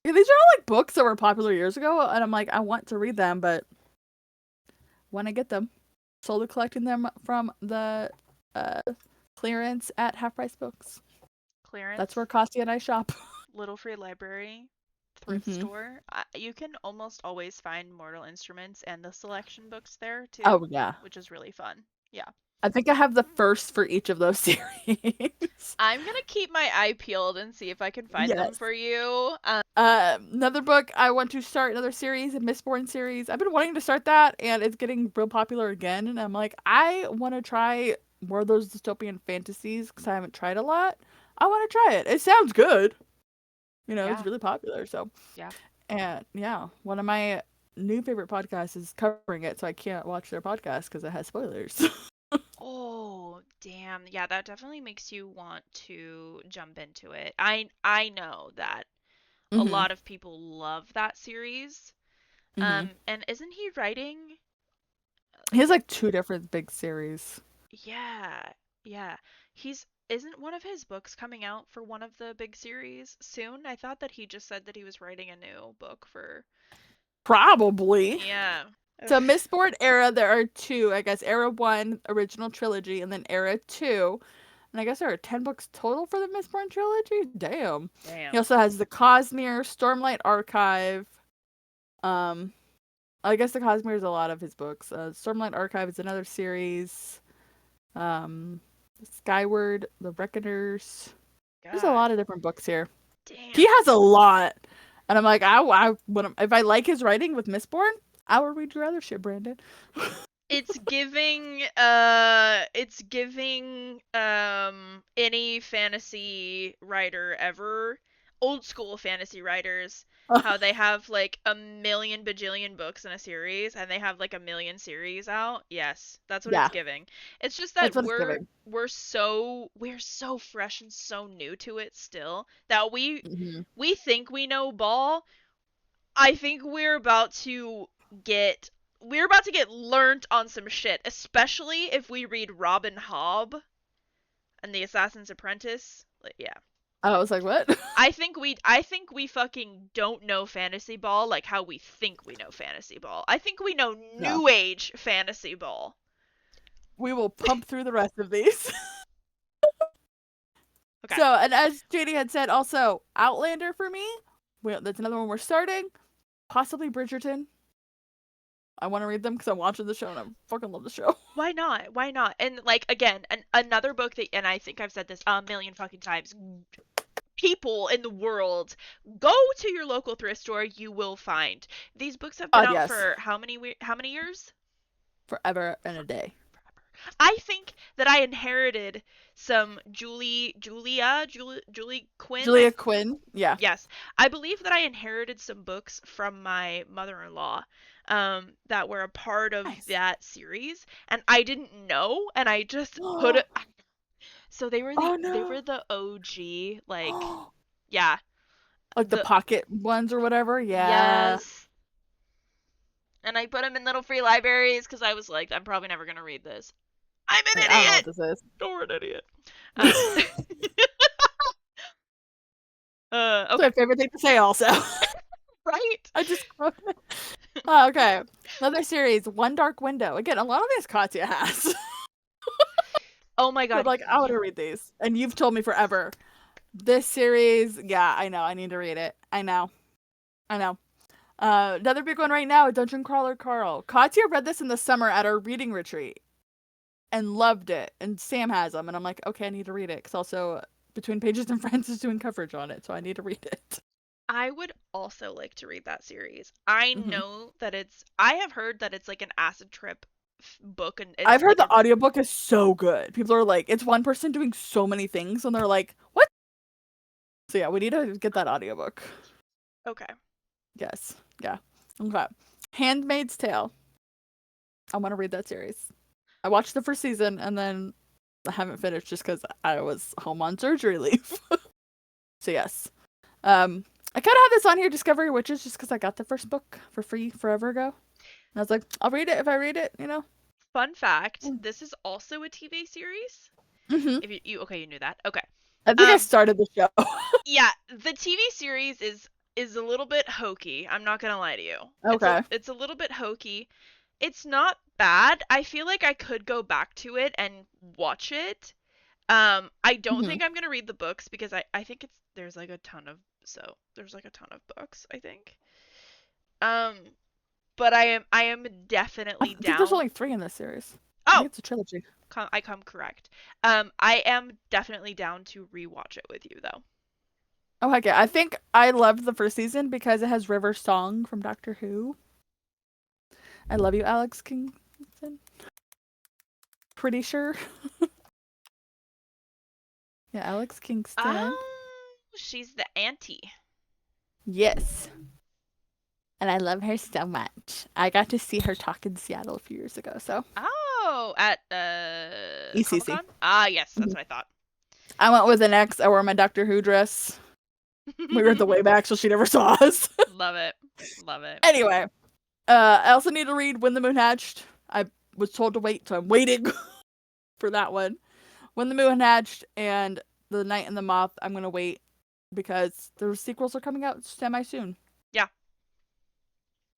Yeah, these are all like books that were popular years ago, and I'm like, I want to read them, but when I get them, slowly collecting them from the uh, clearance at Half Price Books. That's where Clearance, Costi and I shop. Little Free Library, thrift Hmm. store. You can almost always find Mortal Instruments and the selection books there too, Oh yeah. which is really fun. Yeah. I think I have the first for each of those series. I'm gonna keep my eye peeled and see if I can find them Yes. for you. Another book I want to start another series, a Mistborn series. I've been wanting to start that, and it's getting real popular again. And I'm like, I want to try more of those dystopian fantasies because I haven't tried a lot. I want to try it. It sounds good. It's Yeah. really popular. So, Yeah. and yeah, one of my new favorite podcasts is covering it, so I can't watch their podcast because it has spoilers. Oh, damn. Yeah, that definitely makes you want to jump into it. I know that a Mhm. lot of people love that series. Mhm. And isn't he writing He has like like two different big series. yeah, yeah. He's isn't one of his books coming out for one of the big series soon? I thought that he just said that he was writing a new book for Probably. yeah. Ugh. So Mistborn era, there are two, I guess. Era one, original trilogy, and then era two. And I guess there are 10 books total for the Mistborn trilogy. Damn. He Damn. also has the Cosmere, Stormlight Archive. Um, I guess the Cosmere is a lot of his books. Stormlight Archive is another series. Um, Skyward, The Reckoners. There's a God. lot of different books here. He Damn. has a lot. And I'm like, if I like his writing with Mistborn, I will read your other shit, Brandon. It's giving any fantasy writer ever, old school fantasy writers, how they have like a million bajillion books in a series and they have like a million series out. Yes, that's what it's Yeah, giving. It's just that's that what it's giving. we're so fresh and so new to it still that Hmm. we think we know ball. I think get we're about to get learnt on some shit, especially if we read Robin Hobb and the Assassin's Apprentice. Like, yeah. I was like, what? I think we fucking don't know fantasy ball like how we think we know fantasy ball. I think we know No. new age fantasy ball. We will pump through the rest of these. Okay. So, and as JD had said, also Outlander for me. That's another one we're starting. Possibly Bridgerton. I want to read them because I'm watching the show and I fucking love the show. Why not? Why not? And like again, another book that and I think I've said this a million fucking times. People in the world, go to your local thrift store, you will find these books have been God, out yes. for how many years? Forever and a day. Forever. I think that I inherited some Julie Quinn. Julia Quinn. Yeah. Yes, I believe that I inherited some books from my mother-in-law, that were a part of Nice. that series, and I didn't know, and I just put it. So Oh they were no. the OG, like, yeah, Like the the pocket ones or whatever. Yeah. yes, and I put them in little free libraries because I was like, I'm probably never gonna read this. I'm an Like, I don't know what idiot. this is. You're an idiot. Um, It's okay, my favorite thing to say also. right? I just quoted it. Oh, okay. Another series, One Dark Window. Again, a lot of these Katya has. Oh my But god, like I want to read these. And you've told me forever. This series, yeah, I know. I need to read it. I know. I know. Another big one right now, Dungeon Crawler Carl. Katya read this in the summer at our reading retreat and loved it. And Sam has them. And I'm like, okay, I need to read it. Because also, Between Pages and Friends is doing coverage on it. So I need to read it. I would also like to read that series. I Hmm. know that I have heard that it's like an acid trip book, and I've it's heard like the a audiobook is so good. People are like, it's one person doing so many things. And they're like, what? So yeah, we need to get that audiobook. okay. Yes. Yeah. Okay. Handmaid's Tale. I want to read that series. I watched the first season and then I haven't finished just because I was home on surgery leave. So yes. I kind of have this on here, Discovery Witches, just because I got the first book for free forever ago. And I was like, I'll read it if I read it, you know? Fun fact, this is also a TV series. Mm-hmm. If you okay, you knew that. Okay. I think I Um started the show. yeah, the TV series is a little bit hokey. I'm not going to lie to you. Okay. It's a little bit hokey. It's not bad. I feel like I could go back to it and watch it. I don't Mm-hmm. think I'm gonna read the books because I think there's like a ton of there's like a ton of books, I think. Um, but I am I definitely think there's down. only 3 in this series. I Oh, think it's a trilogy. I come correct. I am definitely down to rewatch it with you though. Oh, heck yeah. I think I loved the first season because it has River's song from Doctor Who. I love you, Alex Kingston. Pretty sure. Yeah, Alex Kingston. She's the auntie. Yes. And I love her so much. I got to see her talk in Seattle a few years ago, so Oh, at Comic ECC. Con. Ah, yes, that's Mhm. what I thought. I went with an ex. I wore my Doctor Who dress. We were at the way back, so she never saw us. Love it, love it. Anyway, I also need to read When the Moon Hatched. I was told to wait, so I'm waiting for that one. When the Moon Hatched and The Night and the Moth, I'm gonna wait because the sequels are coming out semi soon. Yeah.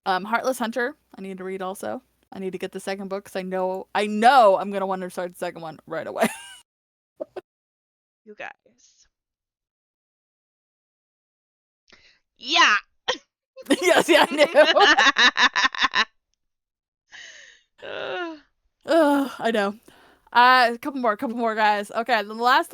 Heartless Hunter, I need to read also. I need to get the second book because I know I'm gonna want to start the second one right away. You guys. Yeah. Yes, yeah, I Ugh. know. I know. A couple more, guys. Okay, the last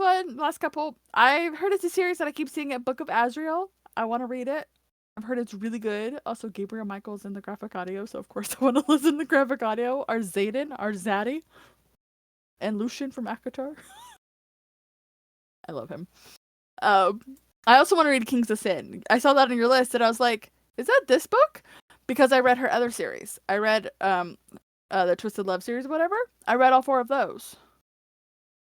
couple. I've heard it's a series that I keep seeing at Book of Azrael. I want to read it. I've heard it's really good. Also, Gabriel Michaels in the graphic audio, so of course I want to listen to the graphic audio. Our Zayden, our Zaddy, and Lucian from Akatar. I love him. Um, I also want to read Kings of Sin. I saw that on your list, and I was like, is that this book? Because I read her other series. I read the Twisted Love series, or whatever. I read all 4 of those,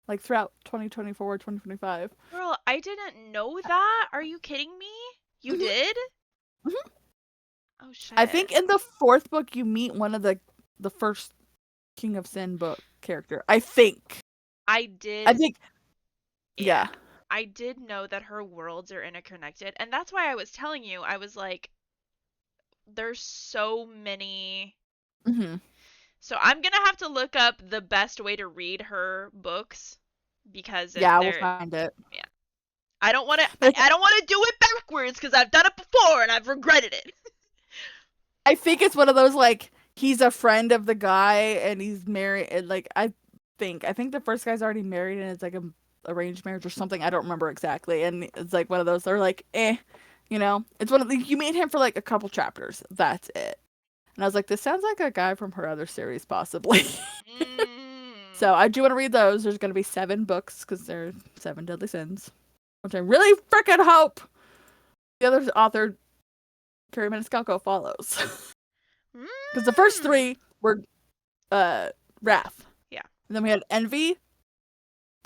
like throughout 2024, 2025. Girl, I didn't know that. Are you kidding me? You Hmm. did? Hmm. Oh I shit. think in the 4th book you meet one of the first King of Sin book character. I think. I I did, think. yeah. Yeah. I did know that her worlds are interconnected, and that's why I was telling you. I was like, there's so many. Hmm. So I'm gonna have to look up the best way to read her books because Yeah, I will they're, find it. yeah. I don't want to. Like, I don't want to do it backwards because I've done it before and I've regretted it. I think it's one of those like he's a friend of the guy and he's married. And like I think the first guy's already married and it's like a arranged marriage or something. I don't remember exactly. And it's like one of those. They're like, It's one of the you meet him for like a couple chapters. That's it. And I was like, this sounds like a guy from her other series, possibly. So I do want to read those. There's going to be 7 books because they're 7 deadly sins, which I really freaking hope the other author, Carrie Maniscalco, follows. Because the first 3 were wrath. Yeah. And then we had envy,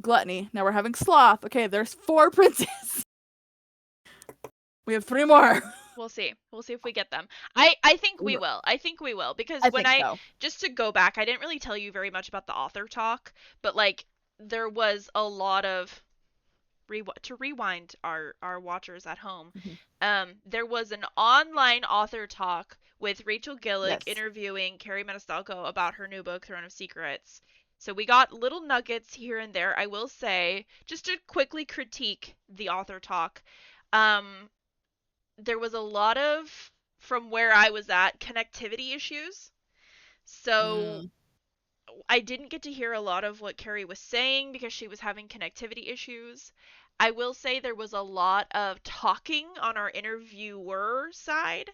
gluttony. Now we're having sloth. Okay, there's 4 princes. We have 3 more. We'll see. We'll see if we get them. I think we will. I think we will because so. Just to go back, I didn't really tell you very much about the author talk, but like there was a lot of to rewind our watchers at home. There was an online author talk with Rachel Gillick interviewing Carrie Maniscalco about her new book Throne of Secrets. So we got little nuggets here and there. I will say, just to quickly critique the author talk, there was a lot of, from where I was at, connectivity issues. So I didn't get to hear a lot of what Carrie was saying because she was having connectivity issues. I will say there was a lot of talking on our interviewer side.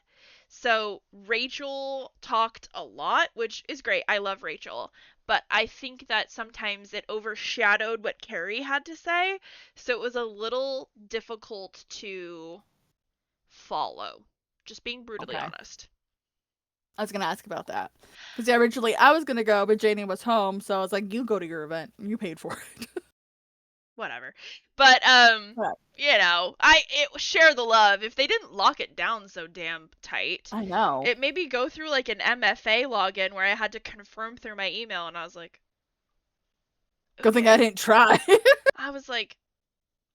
So Rachel talked a lot, which is great. I love Rachel. But I think that sometimes it overshadowed what Carrie had to say. So it was a little difficult to follow. Just being brutally honest. I was going to ask about that. Because originally I was going to go, but Janie was home. So I was like, you go to your event. You paid for it. Whatever. But, you know, share the love. If they didn't lock it down so damn tight. I know. It made me go through like an MFA login where I had to confirm through my email and I was like. Okay. Good thing I didn't try. I was like,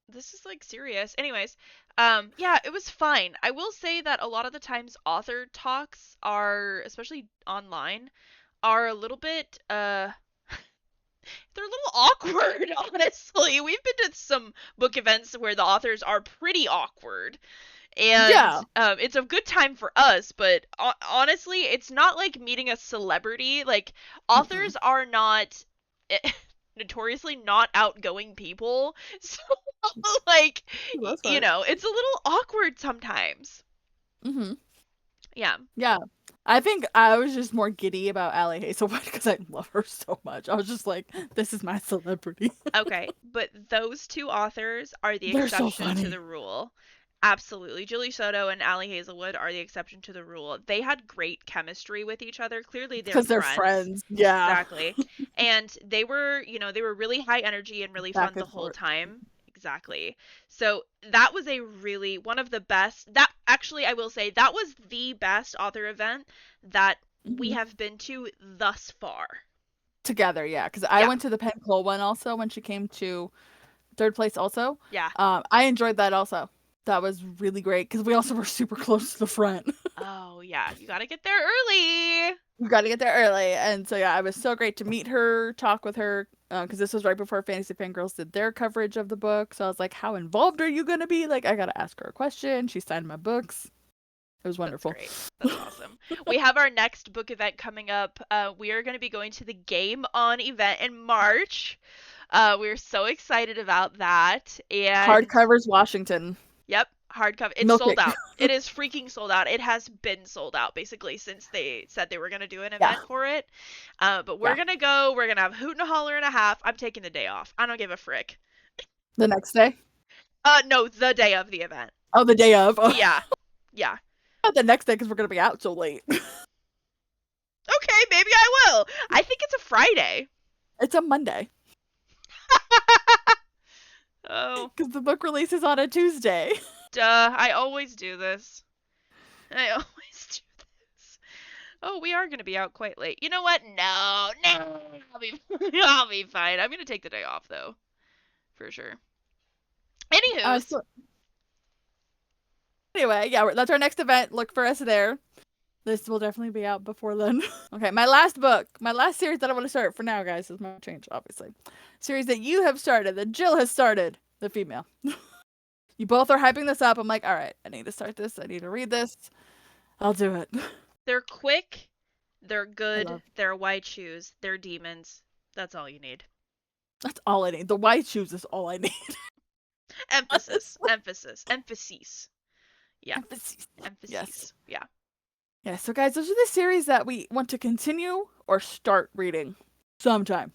this is like serious. Anyways, yeah, it was fine. I will say that a lot of the times author talks are, especially online, are a little bit, they're a little awkward, honestly. We've been to some book events where the authors are pretty awkward. And it's a good time for us, but honestly, it's not like meeting a celebrity. Like, authors are not notoriously not outgoing people. So, like, you know, it's a little awkward sometimes. Yeah. Yeah. I think I was just more giddy about Allie Hazelwood because I love her so much. I was just like, this is my celebrity. Okay, but those 2 authors are the exception to the rule. Absolutely. Julie Soto and Allie Hazelwood are the exception to the rule. They had great chemistry with each other. Clearly they're friends. Yeah. Exactly. And they were, you know, they were really high energy and really fun the whole time. Exactly. So that was one of the best, that actually I will say that was the best author event that we have been to thus far. Together, yeah. Because I went to the Penn Cole one also when she came to 3rd place also. Yeah. I enjoyed that also. That was really great because we also were super close to the front. Oh, yeah. You got to get there early. You got to get there early. And so, yeah, it was so great to meet her, talk with her, because this was right before Fantasy Fangirls did their coverage of the book. So I was like, how involved are you going to be? Like, I got to ask her a question. She signed my books. It was wonderful. That's great. That's awesome. We have our next book event coming up. We are going to be going to the Game On event in March. We're so excited about that. And Hardcovers Washington. Yep, hardcover. It's sold out. It is freaking sold out. It has been sold out basically since they said they were going to do an event for it. But we're going to go. We're going to have a hoot and a holler and a half. I'm taking the day off. I don't give a frick. The next day? No, the day of the event. Oh, the day of? Oh. Yeah. Yeah. Not the next day because we're going to be out so late. Okay, maybe I will. I think it's a Friday. It's a Monday. Oh. Because the book releases on a Tuesday. Duh, I always do this. I always do this. Oh, we are going to be out quite late. You know what? No. I'll be fine. I'm going to take the day off, though. For sure. Anywho. Anyway, yeah, that's our next event. Look for us there. This will definitely be out before then. Okay, my last series that I want to start for now, guys, is my change, obviously. Series that you have started, that Jill has started, the female. You both are hyping this up. I'm like, all right, I need to start this. I need to read this. I'll do it. They're quick. They're good. They're white shoes. They're demons. That's all you need. That's all I need. The white shoes is all I need. Emphasis. Yeah. Emphasis. Yes. Yeah. Yeah, so guys, those are the series that we want to continue or start reading sometime.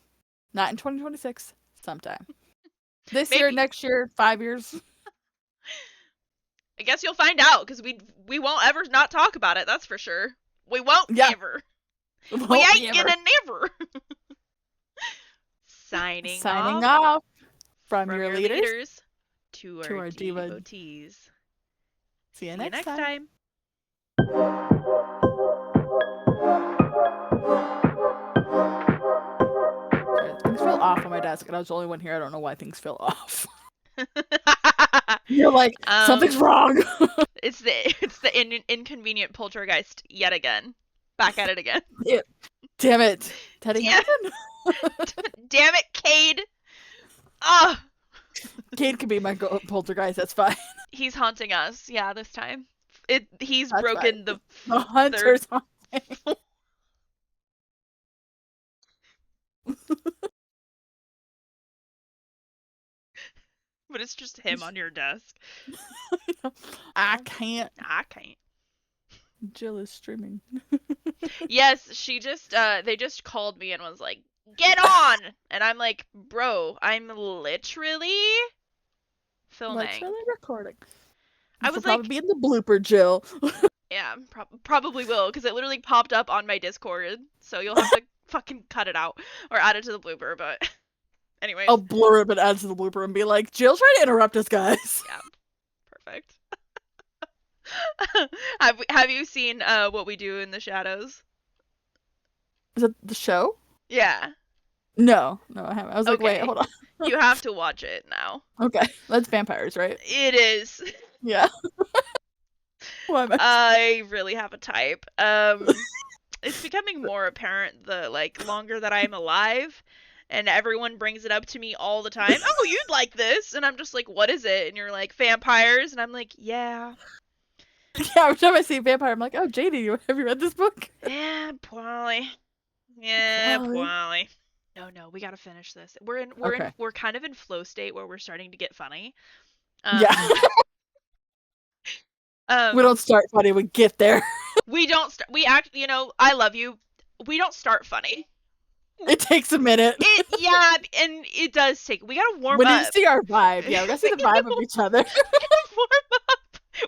Not in 2026. Sometime. This year, Maybe. next year, 5 years. I guess you'll find out because we won't ever not talk about it. That's for sure. We won't Yeah. ever. We Won't ain't gonna never. Signing Signing off off from your leaders to to our our diva. devotees. See you See you next next time. Sorry, things fell off on my desk, and I was the only one here. I don't know why things fell off. You're like, something's wrong. It's the inconvenient poltergeist yet again. Back at it again. Yeah. Damn it, Teddy Hamilton. Damn it, Cade. Ah. Cade can be my poltergeist. That's fine. He's haunting us. Yeah, this time. He's That's broken fine. the hunter's haunting. But it's just him on your desk. I can't. I can't. Jill is streaming. Yes, they just called me and was like, "Get on!" And I'm like, "Bro, I'm literally filming." Literally recording. I was probably be in the blooper, Jill. Yeah, probably will, because it literally popped up on my Discord, so you'll have to fucking cut it out or add it to the blooper. But anyways, I'll blur it and add to the blooper and be like, Jill's trying to interrupt us, guys. Yeah, perfect. Have you seen What We Do in the Shadows? Is it the show? Yeah. No, I haven't. I was like, Okay. wait, hold on. You have to watch it now. Okay, that's vampires, right? It is. Yeah. Why am I really have a type. It's becoming more apparent the longer that I'm alive, and everyone brings it up to me all the time. Oh, you'd like this, and I'm just like, what is it? And you're like, vampires, and I'm like, yeah. Yeah, every time I see vampire, I'm like, oh, JD, have you read this book? Yeah, probably. Yeah, probably. No, we gotta finish this. We're kind of in flow state where we're starting to get funny. Yeah. We don't start funny, we get there. We don't we act, I love you. We don't start funny. It takes a minute. Yeah, and it does take. We gotta warm up. We need to see our vibe. Yeah, we gotta see the vibe of each other. We gotta warm up.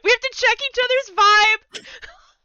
We have to check each other's vibe.